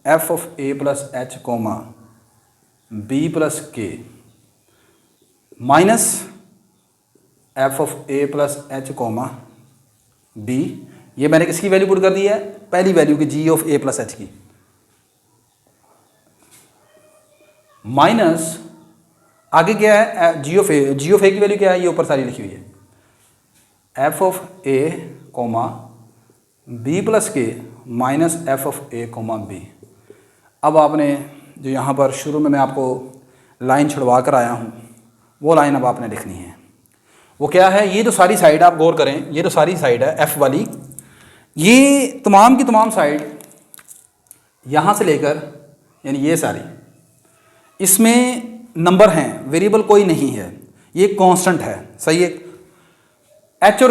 f of A plus H comma B plus के minus F of A plus H comma B. ये मैंने किसकी वैल्यू पुट कर दी है? पहली वैल्यू की, जी ऑफ ए प्लस एच की, माइनस आगे क्या है? G of A. Ji of ए की वैल्यू क्या है? ये ऊपर सारी लिखी हुई है, f of a comma B plus के minus F of a comma b. अब आपने जो यहाँ पर शुरू में मैं आपको लाइन छुड़वा कर आया हूँ, वो लाइन अब आपने लिखनी है। वो क्या है? ये जो सारी साइड, आप गौर करें, ये जो सारी साइड है एफ वाली, ये तमाम की तमाम साइड यहाँ से लेकर, यानी ये सारी, इसमें नंबर हैं, वेरिएबल कोई नहीं है, ये कांस्टेंट है, सही है। एच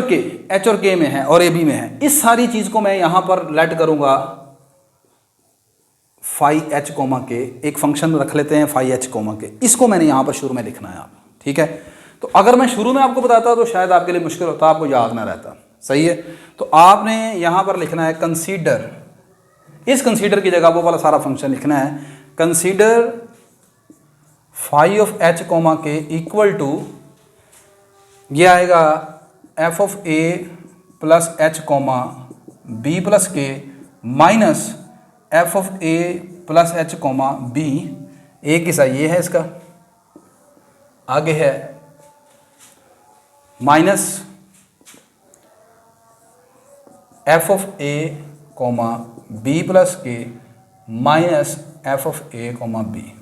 और के में है और ए बी में है। इस सारी चीज़ को मैं यहाँ पर लेट करूँगा फाई एच कोमा के, एक फंक्शन रख लेते हैं फाई एच कोमा के, इसको मैंने यहाँ पर शुरू में लिखना है आप, ठीक है। तो अगर मैं शुरू में आपको बताता तो शायद आपके लिए मुश्किल होता, आपको याद ना रहता, सही है। तो आपने यहाँ पर लिखना है कंसीडर, इस कंसीडर की जगह वो वाला सारा फंक्शन लिखना है, consider phi of h comma k equal to, ये आएगा f of A plus H comma B plus के minus F of A plus H comma b. ए किसा ये है, इसका आगे है minus F of a comma B plus के minus F of a comma B.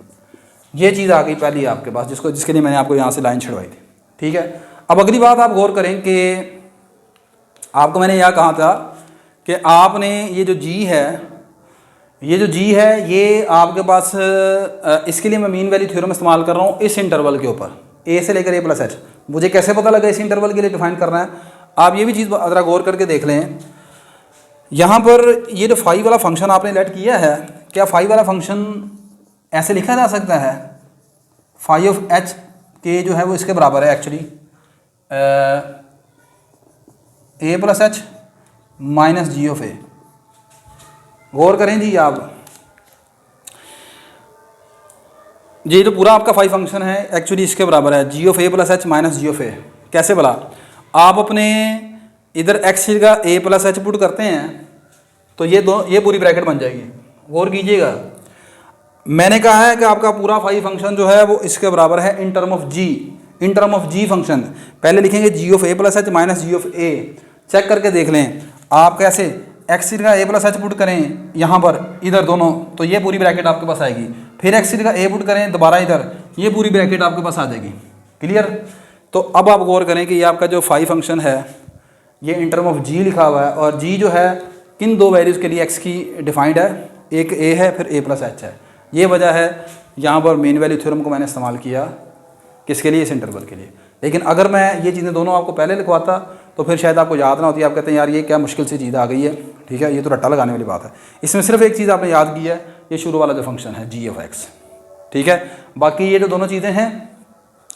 ये चीज़ आ गई पहली आपके पास, जिसके लिए मैंने आपको यहाँ से लाइन छिड़वाई थी, ठीक है। अब अगली बात आप गौर करें कि आपको मैंने यह कहा था कि आपने ये जो जी है, ये आपके पास, इसके लिए मैं मीन वैल्यू थ्योरम इस्तेमाल कर रहा हूँ इस इंटरवल के ऊपर, ए से लेकर ए प्लस एच। मुझे कैसे पता लगा इस इंटरवल के लिए डिफाइन करना है? आप ये भी चीज़ ज़रा गौर करके देख लें। यहाँ पर ये जो फाई वाला फंक्शन आपने लेट किया है, क्या फाई वाला फंक्शन ऐसे लिखा जा सकता है? फाई ऑफ एच के जो है वो इसके बराबर है actually, a plus H minus g of a. गौर करें जी आप, ये जो पूरा आपका फाई फंक्शन है एक्चुअली इसके बराबर है, g of A plus H minus g of a. कैसे भला? आप अपने इधर एक्स का ए प्लस एच पुट करते हैं तो ये पूरी ब्रैकेट बन जाएगी। गौर कीजिएगा, मैंने कहा है कि आपका पूरा फाई फंक्शन जो है वो इसके बराबर है in term of g function. पहले लिखेंगे g of A plus H minus g of a. Check करके देख लें आप कैसे, एक्स का ए प्लस एच पुट करें यहाँ पर, इधर दोनों, तो ये पूरी ब्रैकेट आपके पास आएगी। फिर एक्स का ए पुट करें दोबारा इधर, ये पूरी ब्रैकेट आपके पास आ जाएगी। क्लियर? तो अब आप गौर करें कि ये आपका जो फाई फंक्शन है ये इन टर्म ऑफ जी लिखा हुआ है, और जी जो है किन दो वैल्यूज़ के लिए एक्स की डिफाइंड है, एक ए है फिर ए प्लस एच है। ये वजह है यहाँ पर मेन वैल्यू थ्योरम को मैंने इस्तेमाल किया, किसके लिए? इस इंटरवल के लिए। लेकिन अगर मैं ये चीज़ें दोनों आपको पहले लिखवाता तो फिर शायद आपको याद ना होती। आप कहते हैं यार ये क्या मुश्किल सी चीज़ आ गई है, ठीक है, ये तो रट्टा लगाने वाली बात है। इसमें सिर्फ एक चीज़ आपने याद की है, ये शुरू वाला जो फंक्शन है जी ऑफ एक्स, ठीक है। बाकी ये जो दोनों चीज़ें हैं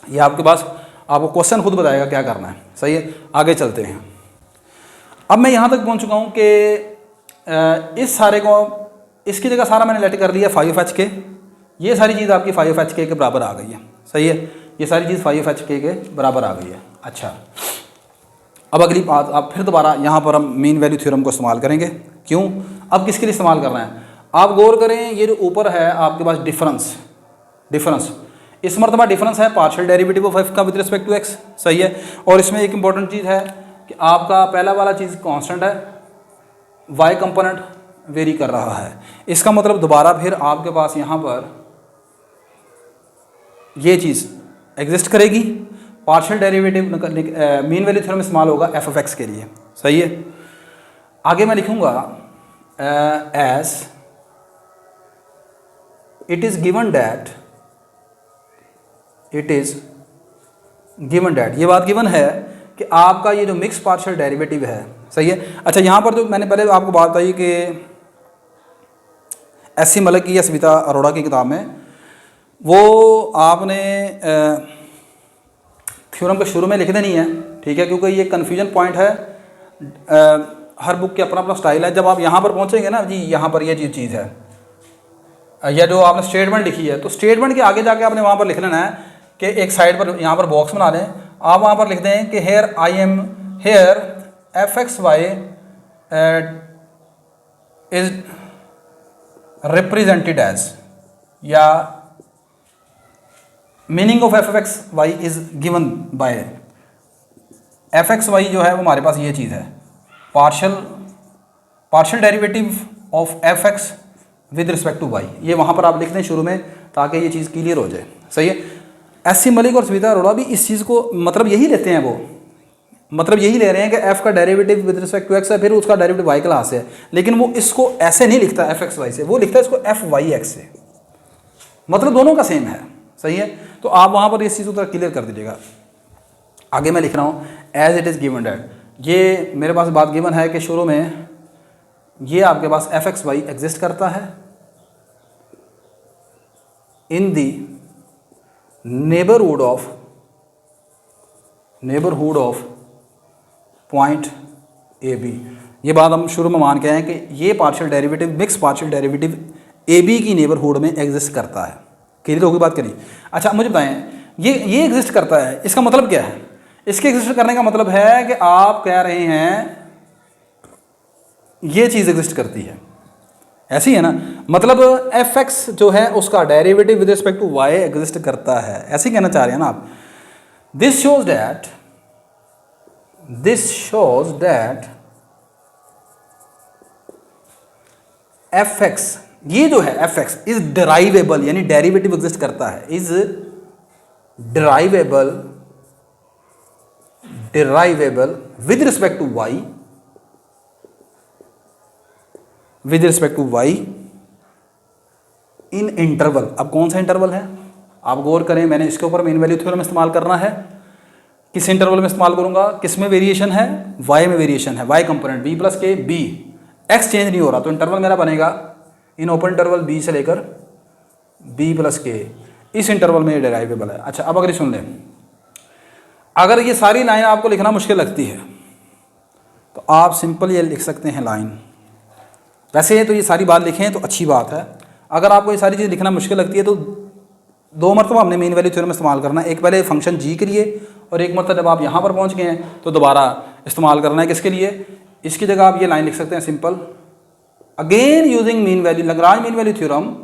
ये आपके पास, आपको क्वेश्चन खुद बताएगा क्या करना है, सही है। आगे चलते हैं। अब मैं यहाँ तक पहुँच चुका हूँ कि इस सारे को, इसकी जगह सारा मैंने लेट कर दिया फाई ऑफ एच के। ये सारी चीज़ आपकी फाई ऑफ एच के बराबर आ गई है, सही है। ये सारी चीज़ फाई ऑफ एच के बराबर आ गई है। अच्छा, अब अगली बात, आप फिर दोबारा यहाँ पर हम मीन वैल्यू थ्योरम को इस्तेमाल करेंगे। क्यों? अब किसके लिए इस्तेमाल करना है? आप गौर करें, ये जो ऊपर है आपके पास डिफरेंस, इस मरतबा डिफरेंस है पार्शियल डेरिवेटिव ऑफ एफ का विद रिस्पेक्ट टू एक्स, सही है। और इसमें एक इंपॉर्टेंट चीज़ है कि आपका पहला वाला चीज़ कांस्टेंट है, वाई कंपोनेंट वेरी कर रहा है। इसका मतलब दोबारा फिर आपके पास यहाँ पर ये चीज़ एग्जिस्ट करेगी, partial derivative mean value theorem इस्तेमाल होगा एफ ऑफ एक्स के लिए। सही है। आगे मैं लिखूँगा as it is given that, it is given that, ये बात गिवन है कि आपका ये जो मिक्स पार्शियल डेरिवेटिव है, सही है। अच्छा, यहाँ पर जो मैंने पहले आपको बात बताई कि एस.सी. मलिक की या सविता अरोड़ा की किताब में वो आपने थ्योरम के शुरू में लिख देनी है, ठीक है, क्योंकि ये कन्फ्यूजन पॉइंट है। हर बुक के अपना अपना स्टाइल है। जब आप यहाँ पर पहुँचेंगे ना जी, यहाँ पर ये चीज़ है, या जो आपने स्टेटमेंट लिखी है, तो स्टेटमेंट के आगे जाके आपने वहाँ पर लिख लेना है कि एक साइड पर यहाँ पर बॉक्स बना लें, आप वहाँ पर लिख दें कि here I am here f x y is represented as, या meaning of f x y is given by f x y जो है वो हमारे पास ये चीज़ है, partial derivative of f x with respect to y. ये वहाँ पर आप लिख दें शुरू में ताकि ये चीज़ क्लियर हो जाए। सही है। एस.सी. मलिक और सविता अरोड़ा भी इस चीज़ को मतलब यही लेते हैं, वो मतलब यही ले रहे हैं कि एफ का derivative with respect to X है, फिर उसका डेरिवेटिव वाई क्लास है, लेकिन वो इसको ऐसे नहीं लिखता एफ एक्स वाई से, वो लिखता है इसको एफ वाई एक्स से, मतलब दोनों का सेम है। सही है। तो आप वहाँ पर इस चीज़ को क्लियर कर दीजिएगा। आगे मैं लिख रहा हूँ as it is given that, ये मेरे पास बात गिवन है कि शुरू में ये आपके पास एफ एक्स वाई एग्जिस्ट करता है in the neighbourhood of point A B. ये बात हम शुरू में मान के आए कि ये partial derivative mix partial derivative A B की नेबरहुड में एग्जिस्ट करता है। क्लियर होगी बात करिए। अच्छा, मुझे बताएं ये एग्जिस्ट करता है, इसका मतलब क्या है? इसके एग्जिस्ट करने का मतलब है कि आप कह रहे हैं ये चीज़ एग्जिस्ट करती है, ऐसी है ना, मतलब एफ एक्स जो है उसका derivative with respect to Y exist करता है, ऐसे कहना चाह रहे हैं ना आप। This shows that F X, ये जो है एफ एक्स इज डिराइवेबल, यानी डेरिवेटिव एग्जिस्ट करता है, is derivable with respect to y, with respect to y in interval. अब कौन सा इंटरवल है आप गौर करें, मैंने इसके ऊपर मीन वैल्यू थ्योरम इस्तेमाल करना है। किस इंटरवल में इस्तेमाल करूंगा? किस में वेरिएशन है? वाई में वेरिएशन है, वाई कंपोनेंट बी प्लस के बी, एक्स चेंज नहीं हो रहा, तो इंटरवल मेरा बनेगा इन ओपन इंटरवल बी से लेकर बी प्लस के, इस इंटरवल में ये डेराइवेबल है। अच्छा, अब अगर ये सुन लें, अगर ये सारी लाइन आपको लिखना मुश्किल लगती है तो आप सिंपल ये लिख सकते हैं लाइन। वैसे तो ये सारी बात लिखें तो अच्छी बात है, अगर आपको ये सारी चीज़ लिखना मुश्किल लगती है तो दो मरतबा हमने मीन वैल्यू थ्योरम इस्तेमाल करना है, एक पहले फंक्शन जी के लिए और एक मरतबा जब आप यहाँ पर पहुँच गए हैं तो दोबारा इस्तेमाल करना है। किसके लिए? इसकी जगह आप ये लाइन लिख सकते हैं simple, again using mean value Lagrange mean value theorem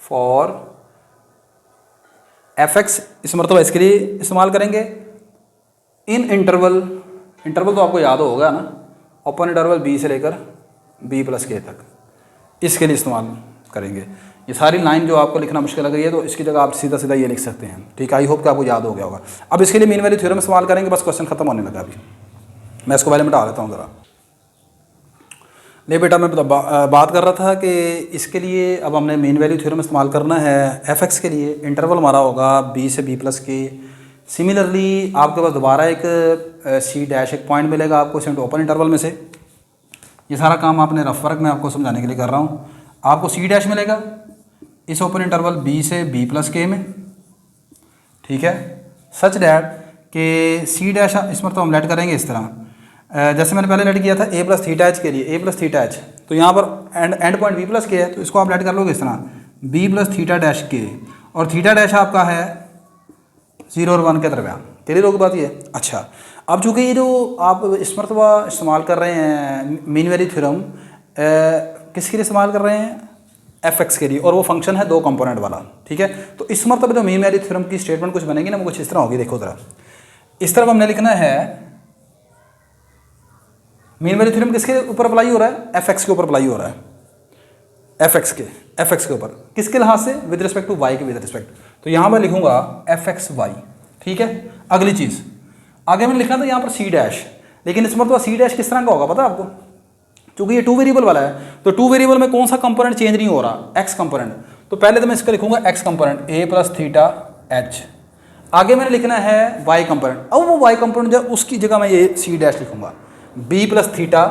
for F x, इस मरतबा इसके लिए इस्तेमाल करेंगे इन इंटरवल तो आपको याद होगा ना, ओपन इंटरवल बी से लेकर बी प्लस के तक, इसके लिए इस्तेमाल करेंगे। ये सारी लाइन जो आपको लिखना मुश्किल लग रही है तो इसकी जगह आप सीधा सीधा ये लिख सकते हैं। ठीक है, आई होप कि आपको याद हो गया होगा। अब इसके लिए मीन वैल्यू थ्योरम इस्तेमाल करेंगे, बस क्वेश्चन खत्म होने लगा। अभी मैं इसको पहले मिटा लेता हूँ ज़रा। ले बेटा, मैं बात कर रहा था कि इसके लिए अब हमने मीन वैल्यू थ्योरम इस्तेमाल करना है एफ एक्स के लिए। इंटरवल हमारा होगा बी से बी प्लस के। सिमिलरली आपके पास दोबारा एक सी डैश एक पॉइंट मिलेगा आपको सेंट ओपन इंटरवल में से। ये सारा काम आपने रफ वर्क में आपको समझाने के लिए कर रहा हूँ। आपको सी डैश मिलेगा इस ओपन इंटरवल बी से बी प्लस के में, ठीक है, सच डैट कि सी डैश इसमें तो हम लेट करेंगे इस तरह, जैसे मैंने पहले लेट किया था ए प्लस थीटा एच के लिए, ए प्लस थीटा एच, तो यहाँ पर एंड पॉइंट बी प्लस के है तो इसको आप लेट कर लोगे इस तरह बी प्लस थीटा डैश के, और थीटा डैश आपका है 0 और 1 के दरमियान। क्लियर होगी बात ये? अच्छा, अब चूँकि ये जो आप इस मरतबा इस्तेमाल कर रहे हैं मीन वैल्यू थ्योरम, किसके लिए इस्तेमाल कर रहे हैं? एफ एक्स के लिए, और वो फंक्शन है 2 कंपोनेंट वाला। ठीक है, तो इस मरतबा जो मीन वैल्यू थ्योरम की स्टेटमेंट कुछ बनेगी ना, वो कुछ इस तरह होगी। देखो ज़रा, इस तरफ हमने लिखना है मीन वैल्यू थ्योरम किसके ऊपर अप्लाई हो रहा है? एफ एक्स के ऊपर अप्लाई हो रहा है। एफ एक्स के ऊपर, किसके लिहाज से, विद रिस्पेक्ट टू वाई के विद रिस्पेक्ट। तो यहाँ पर लिखूंगा एफ एक्स वाई, ठीक है। अगली चीज़ आगे मैंने लिखा था यहाँ पर सी डैश, लेकिन इस मरतबा सी डैश किस तरह का होगा पता है आपको, क्योंकि ये 2 वेरिएबल वाला है, तो 2 वेरिएबल में कौन सा कंपोनेंट चेंज नहीं हो रहा, एक्स कंपोनेंट। तो पहले तो मैं इसका लिखूंगा एक्स कंपोनेंट ए प्लस थीटा एच, आगे मैंने लिखना है वाई कंपोनेंट। अब वो वाई कंपोनेंट जब उसकी जगह मैं ये सी डैश लिखूंगा, बी प्लस थीटा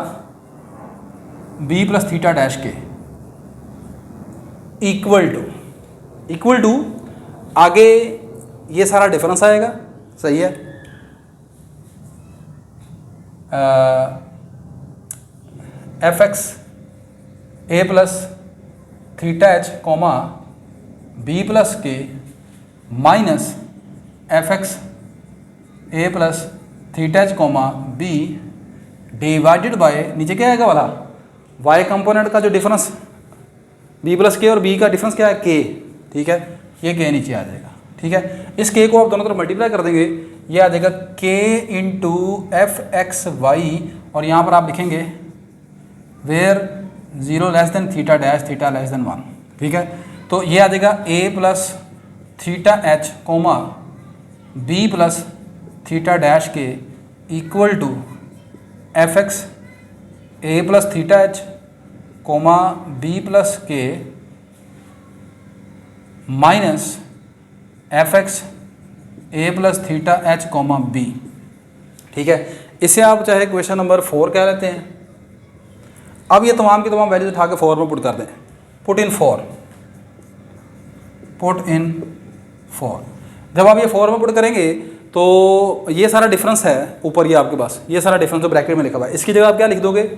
डैश के इक्वल टू आगे ये सारा डिफरेंस आएगा, सही है, f x a plus theta h comma b plus के minus f x a plus theta h comma b divided by, नीचे क्या आएगा वाला वाई कंपोनेंट का जो डिफरेंस बी प्लस के और बी का डिफरेंस क्या है के, ठीक है, ये के नीचे आ जाएगा, ठीक है। इस के को आप दोनों तरफ मल्टीप्लाई कर देंगे, ये आ जाएगा के इंटू एफ एक्स वाई, और यहाँ पर आप लिखेंगे where 0 less than theta dash theta less than 1, ठीक है। तो ये आ जाएगा a plus theta H comma B plus theta dash के equal to f x a plus theta H comma B plus के minus f x a plus theta H comma B, ठीक है। इसे आप चाहे क्वेश्चन नंबर 4 कह लेते हैं। अब ये तमाम की तमाम वैल्यूज उठा के 4 में पुट कर दें, पुट इन 4। जब आप ये 4 में पुट करेंगे तो ये सारा डिफरेंस है ऊपर, ये आपके पास ये सारा डिफरेंस जो ब्रैकेट में लिखा हुआ है, इसकी जगह आप क्या लिख दोगे,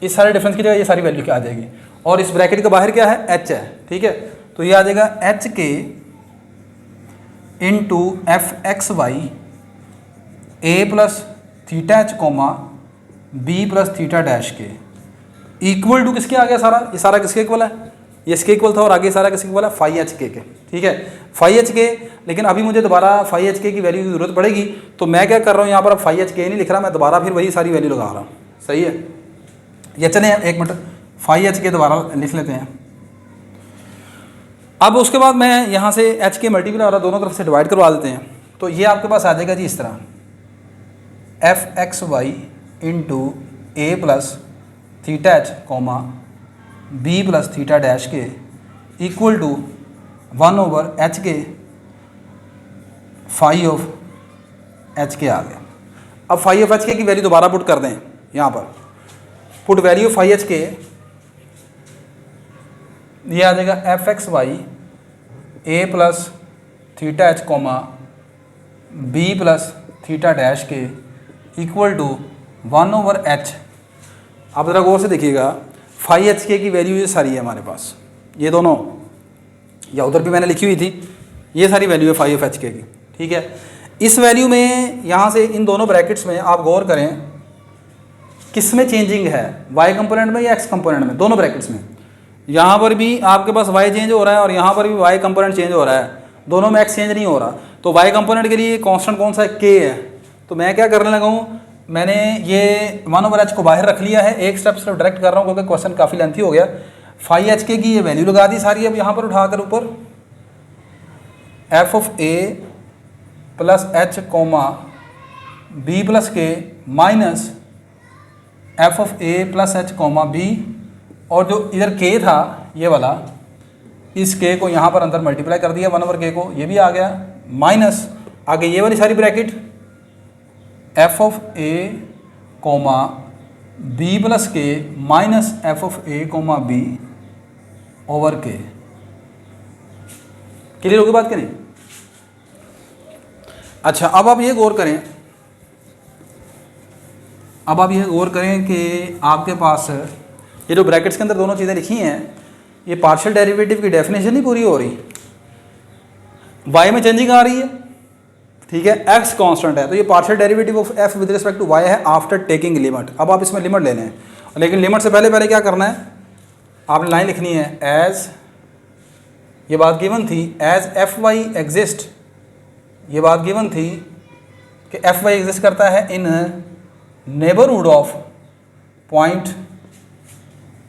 इस सारे डिफरेंस की जगह ये सारी वैल्यू क्या आ जाएगी, और इस ब्रैकेट के बाहर क्या है, एच है, ठीक है। तो ये आ जाएगा h k into f x Y ए plus theta H comma B plus theta dash के इक्वल टू किसके आ गया सारा, ये सारा किसके इक्वल है, ये इसके इक्वल था, और आगे सारा किसके इक्वल है, फाई एच के, ठीक है, फाई एच के। लेकिन अभी मुझे दोबारा फाई एच के की वैल्यू की जरूरत पड़ेगी, तो मैं क्या कर रहा हूँ यहाँ पर, अब फाई एच के नहीं लिख रहा, मैं दोबारा फिर वही सारी वैल्यू लगा रहा हूँ, सही है। ये चले एक मिनट, फाई एच के दोबारा लिख लेते हैं। अब उसके बाद मैं यहाँ से एच के मल्टीप्लाई और दोनों तरफ से डिवाइड करवा देते हैं, तो ये आपके पास आ जाएगा जी इस तरह, f x y into a plus theta H comma B plus theta dash के equal to 1 over h k phi of h k आ गया। अब फाई ऑफ एच के की वैल्यू दोबारा पुट कर दें, यहाँ पर पुट वैल्यू फाई एच के, ये आ जाएगा एफ एक्स वाई ए plus theta H comma B plus theta dash के इक्वल टू 1 ओवर एच। आप ज़रा गौर से देखिएगा, फाई एच के की वैल्यू ये सारी है हमारे पास, ये दोनों, या उधर भी मैंने लिखी हुई थी, ये सारी वैल्यू है फाई ऑफ एच के की, ठीक है। इस वैल्यू में यहाँ से इन दोनों ब्रैकेट्स में आप गौर करें किस में चेंजिंग है, वाई कंपोनेंट में या एक्स कंपोनेंट में, दोनों ब्रैकेट्स में। यहाँ पर भी आपके पास वाई चेंज हो रहा है और यहाँ पर भी वाई कंपोनेंट चेंज हो रहा है, दोनों में एक्स चेंज नहीं हो रहा। तो वाई कंपोनेंट के लिए कांस्टेंट कौन सा है, के है। तो मैं क्या करने लगा हूँ, मैंने ये 1 ओवर एच को बाहर रख लिया है, एक स्टेप सिर्फ डायरेक्ट कर रहा हूँ क्योंकि क्वेश्चन काफ़ी लेंथी हो गया। फाई एच के की ये वैल्यू लगा दी सारी, अब यहाँ पर उठाकर ऊपर f of A plus H comma B plus के minus F of A plus H comma b, और जो इधर के था ये वाला, इस के को यहाँ पर अंदर मल्टीप्लाई कर दिया 1 ओवर के को, ये भी आ गया, माइनस आगे ये वाली सारी bracket f of a comma B plus के minus F of a comma b over k. Clear होगी बात कि नहीं? अच्छा, अब आप ये गौर करें, अब आप ये गौर करें कि आपके पास ये जो ब्रैकेट्स के अंदर दोनों चीज़ें लिखी हैं, ये पार्शियल डेरिवेटिव की डेफिनेशन नहीं पूरी हो रही, वाई में चेंजिंग आ रही है, ठीक है, एक्स कांस्टेंट है, तो ये partial derivative of F with respect to Y है आफ्टर टेकिंग लिमिट। अब आप इसमें लिमिट लेने हैं, लेकिन लिमिट से पहले क्या करना है, आपने लाइन लिखनी है एज, ये बात गिवन थी एज एफ वाई एग्जिस्ट, ये बात गिवन थी कि एफ वाई एग्जिस्ट करता है in neighbourhood of point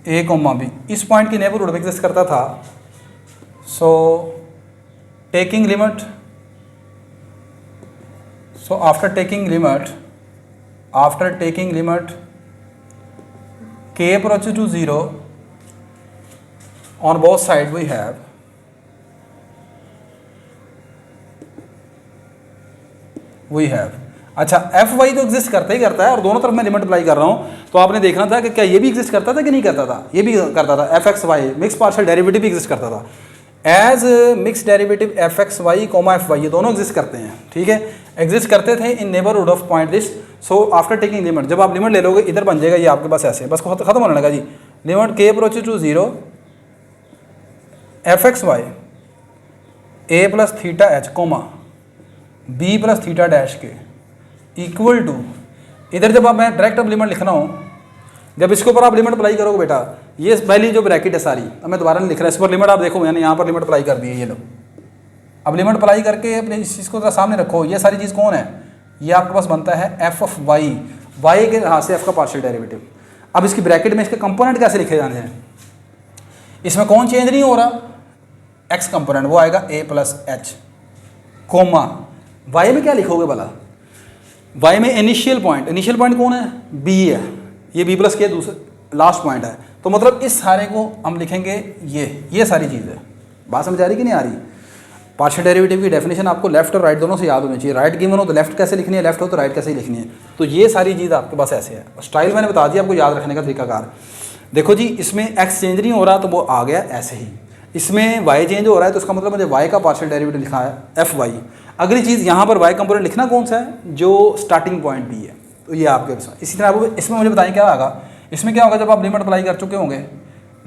A comma B इस पॉइंट की नेबरहुड में एग्जिस्ट करता था। So taking limit, so after taking limit k approaches to 0 on both sides we have अच्छा एफ वाई तो एग्जिस्ट करता ही करता है और दोनों तरफ मैं लिमिट अप्लाई कर रहा हूं, तो आपने देखना था कि क्या ये भी एग्जिस्ट करता था कि नहीं करता था, ये भी करता था। F x Y mix partial derivative भी एग्जिस्ट करता था as mix derivative F x Y comma F Y, ये दोनों एग्जिस्ट करते हैं, ठीक है, एग्जिस्ट करते थे इन neighbourhood of point this. So after taking limit, जब आप लिमिट ले लोगे इधर बन जाएगा ये आपके पास ऐसे, बस खत्म होने लगा जी। लिमिट के approaches to 0 F x Y A plus theta H comma B plus theta dash के इक्वल टू, इधर जब आप मैं डायरेक्ट अब लिमिट लिखना हो, जब इसके ऊपर आप लिमिट अप्लाई करोगे बेटा, ये पहली जो ब्रैकेट है सारी, अब मैं दोबारा नहीं लिख रहा, इस पर लिमिट आप देखो मैंने यहाँ पर लिमिट अप्लाई कर दी है, ये लो। अब लिमिट अप्लाई करके अपने इस चीज़ को जरा सामने रखो, ये सारी चीज़ कौन है, ये आपके पास बनता है एफ ऑफ वाई, वाई के हाथ से एफ का पार्शियल डेरिवेटिव। अब इसकी ब्रैकेट में इसके कंपोनेंट कैसे लिखे जाने हैं, इसमें कौन चेंज नहीं हो रहा, एक्स कंपोनेंट वो आएगा ए प्लस एच कोमा वाई में क्या लिखोगे भला, वाई में इनिशियल पॉइंट कौन है, बी है, ये बी प्लस के दूसरे लास्ट पॉइंट है, तो मतलब इस सारे को हम लिखेंगे ये सारी चीज़ है। बात समझ आ रही कि नहीं आ रही। पार्शियल डेरिवेटिव की डेफिनेशन आपको लेफ्ट और राइट दोनों से याद होनी चाहिए, राइट गिवन हो तो लेफ्ट कैसे लिखनी है, लेफ्ट हो तो राइट कैसे लिखनी है, तो ये सारी चीज़ आपके पास ऐसे है। स्टाइल मैंने बता दिया आपको याद रखने का तरीकाकार। देखो जी, इसमें एक्स चेंज नहीं हो रहा तो वो आ गया ऐसे ही, इसमें वाई चेंज हो रहा है तो इसका मतलब मुझे वाई का पार्शियल डेरिवेटिव लिखा है एफ वाई। अगली चीज़ यहाँ पर वाई कंपोनेंट लिखना कौन सा है, जो स्टार्टिंग पॉइंट भी है, तो ये आपके पास। इसी तरह इसमें मुझे बताएं क्या होगा, इसमें क्या होगा जब आप लिमिट अप्लाई कर चुके होंगे,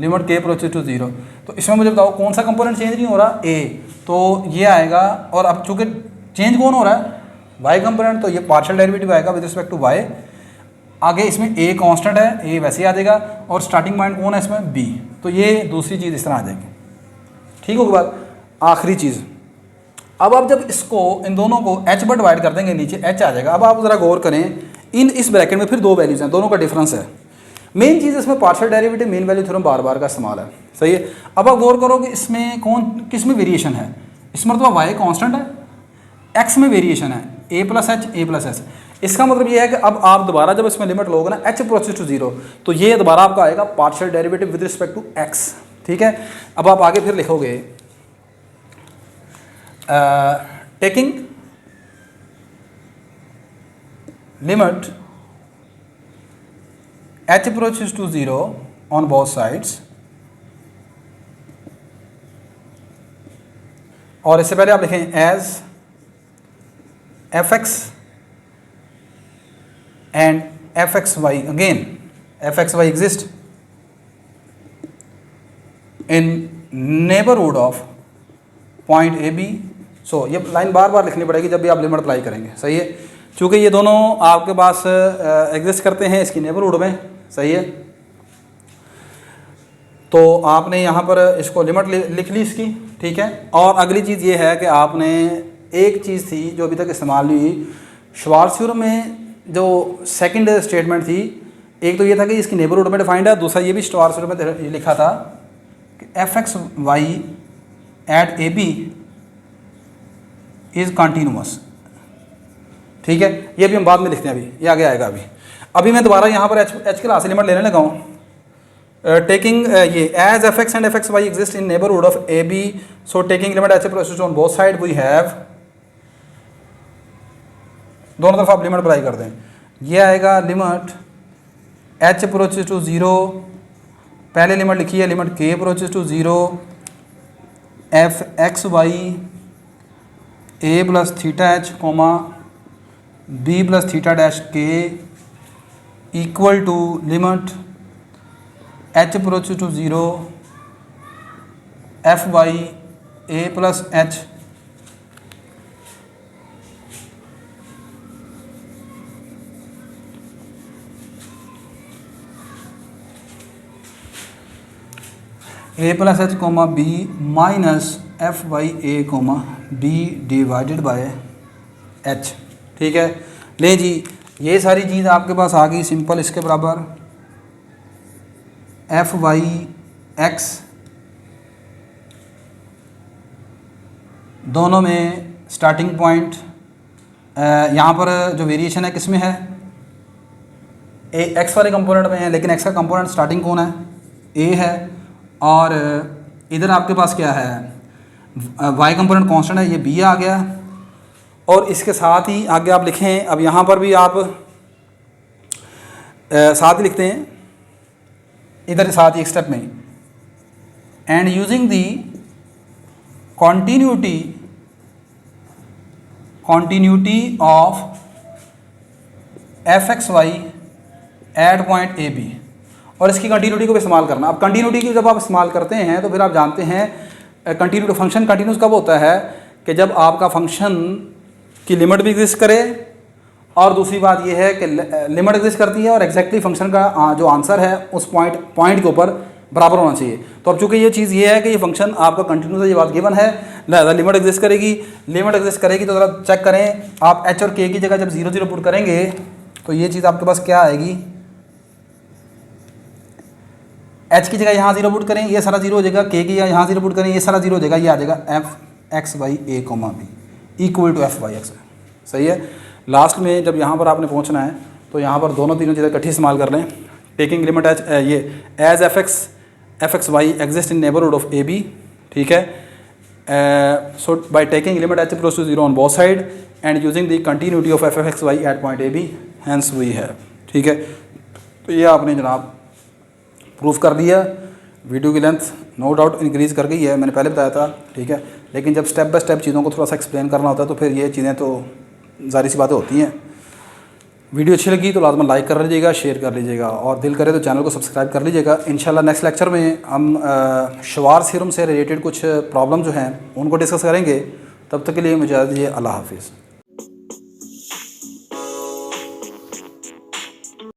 लिमिट के अप्रोचेस टू 0, तो इसमें मुझे बताओ कौन सा कंपोनेंट चेंज नहीं हो रहा, ए, तो ये आएगा। और अब चूँकि चेंज कौन हो रहा है, वाई कंपोनेंट, तो ये पार्शियल डेरिवेटिव आएगा विद रिस्पेक्ट टू वाई। आगे इसमें ए कांस्टेंट है, ए वैसे ही आ जाएगा, और स्टार्टिंग पॉइंट कौन है इसमें, बी, तो ये दूसरी चीज़ इस तरह आ जाएगी। ठीक होगी बात। आखिरी चीज़, अब आप जब इसको इन दोनों को एच पर डिवाइड कर देंगे, नीचे एच आ जाएगा। अब आप ज़रा गौर करें, इस ब्रैकेट में फिर दो वैल्यूज़ हैं, दोनों का डिफरेंस है। मेन चीज़ इसमें partial derivative mean value theorem बार बार का इस्तेमाल है, सही है। अब आप गौर करो कि इसमें किस में वेरिएशन है, इसमें मतलब वाई कांस्टेंट है, एक्स में वेरिएशन है ए प्लस एच। इसका मतलब ये है कि अब आप दोबारा जब इसमें लिमिट लोगे ना एच अप्रोचेस टू 0, तो ये दोबारा आपका आएगा partial derivative with respect to X, ठीक है। अब आप आगे फिर लिखोगे taking limit h approaches to 0 on both sides, और इससे पहले आप लिखें as F x and F x y, again f x Y exist in neighbourhood of point A B. So ये लाइन बार बार लिखनी पड़ेगी जब भी आप लिमिट अप्लाई करेंगे, सही है, चूँकि ये दोनों आपके पास एग्जिस्ट करते हैं इसकी नेबरहुड में, सही है। तो आपने यहाँ पर इसको लिमिट लिख ली इसकी, ठीक है। और अगली चीज़ ये है कि आपने एक चीज़ थी जो अभी तक इस्तेमाल हुई श्वार्ट्ज़ थ्योरम में, जो सेकंड स्टेटमेंट थी, एक तो ये था कि इसकी नेबरहुड में डिफाइंड है, दूसरा ये भी श्वार्ट्ज़ थ्योरम में लिखा था कि F x Y at A B is continuous, ठीक है। ये भी हम बाद में लिखते हैं, अभी ये आगे आएगा। अभी मैं दोबारा यहाँ पर एच के लास्ट लिमिट लेने लगा हूँ। टेकिंग ये as F x and F x Y exist in neighbourhood of A B, so taking limit H approaches on both side we have, दोनों तरफ आप लिमिट अप्लाई कर दें, ये आएगा लिमिट एच अप्रोचेस टू 0, पहले लिमिट लिखी है लिमिट के approaches to 0 F x Y A plus theta H comma B plus theta dash के equal to limit H approaches to 0 f y A plus h a plus H comma b minus f y A comma b divided by h, ठीक है। ले जी, ये सारी चीज़ आपके पास आ गई सिंपल, इसके बराबर एफ वाई एक्स दोनों में स्टार्टिंग पॉइंट यहाँ पर जो वेरिएशन है किस में है, ए एक्स वाले कंपोनेंट में है, लेकिन एक्स का कंपोनेंट स्टार्टिंग कौन है, ए है, और इधर आपके पास क्या है वाई कंपोनेंट कांस्टेंट है, ये बी आ गया। और इसके साथ ही आगे आप लिखें, अब यहाँ पर भी आप साथ ही लिखते हैं इधर साथ ही एक स्टेप में, and using the continuity of F x Y at point A B, और इसकी कंटिन्यूटी को भी इस्तेमाल करना। अब कंटिन्यूटी की जब आप इस्तेमाल करते हैं तो फिर आप जानते हैं कंटिन्यूटी फंक्शन कंटिन्यूस कब होता है कि जब आपका फंक्शन की लिमिट भी एग्जिस्ट करे, और दूसरी बात यह है कि लिमिट एग्जिस्ट करती है और एग्जैक्टली फंक्शन का जो आंसर है उस पॉइंट के ऊपर बराबर होना चाहिए। तो अब चूंकि ये चीज़ ये है कि ये फंक्शन आपका कंटिन्यूस है, ये बात गिवन है, लिहाजा लिमिट एग्जिस्ट करेगी। तो ज़रा चेक करें आप एच और के की जगह जब 0 0 पुट करेंगे तो ये चीज़ आपके पास क्या आएगी, एच की जगह यहाँ 0 पुट करें ये सारा 0 हो जाएगा, के की जगह यहाँ 0 पुट करें ये सारा 0 हो जाएगा, ये आ जाएगा F x Y A comma B equal to F Y X. सही है। लास्ट में जब यहाँ पर आपने पहुँचना है तो यहाँ पर दोनों तीनों चीज़ें इकट्ठी इस्तेमाल कर लें। टेकिंग लिमिट एच ये as F x Y exist in neighbourhood of A b, ठीक है। So by taking limit H approach to 0 on both side and using the continuity of f x Y at point A b, hence we have, ठीक है। तो ये आपने जनाब प्रूफ कर दिया। वीडियो की लेंथ नो डाउट इंक्रीज़ कर गई है, मैंने पहले बताया था, ठीक है। लेकिन जब स्टेप बाय स्टेप चीज़ों को थोड़ा सा एक्सप्लेन करना होता है तो फिर ये चीज़ें तो ज़ाहिर सी बातें होती हैं। वीडियो अच्छी लगी तो लाजमन लाइक कर लीजिएगा, शेयर कर लीजिएगा, और दिल करे तो चैनल को सब्सक्राइब कर लीजिएगा। इंशाल्लाह नेक्स्ट लेक्चर में हम शवार्ज़ थ्योरम से रिलेटेड कुछ प्रॉब्लम जो हैं उनको डिस्कस करेंगे। तब तक के लिए मुझे इजाज़त दीजिए। अल्लाह हाफिज़।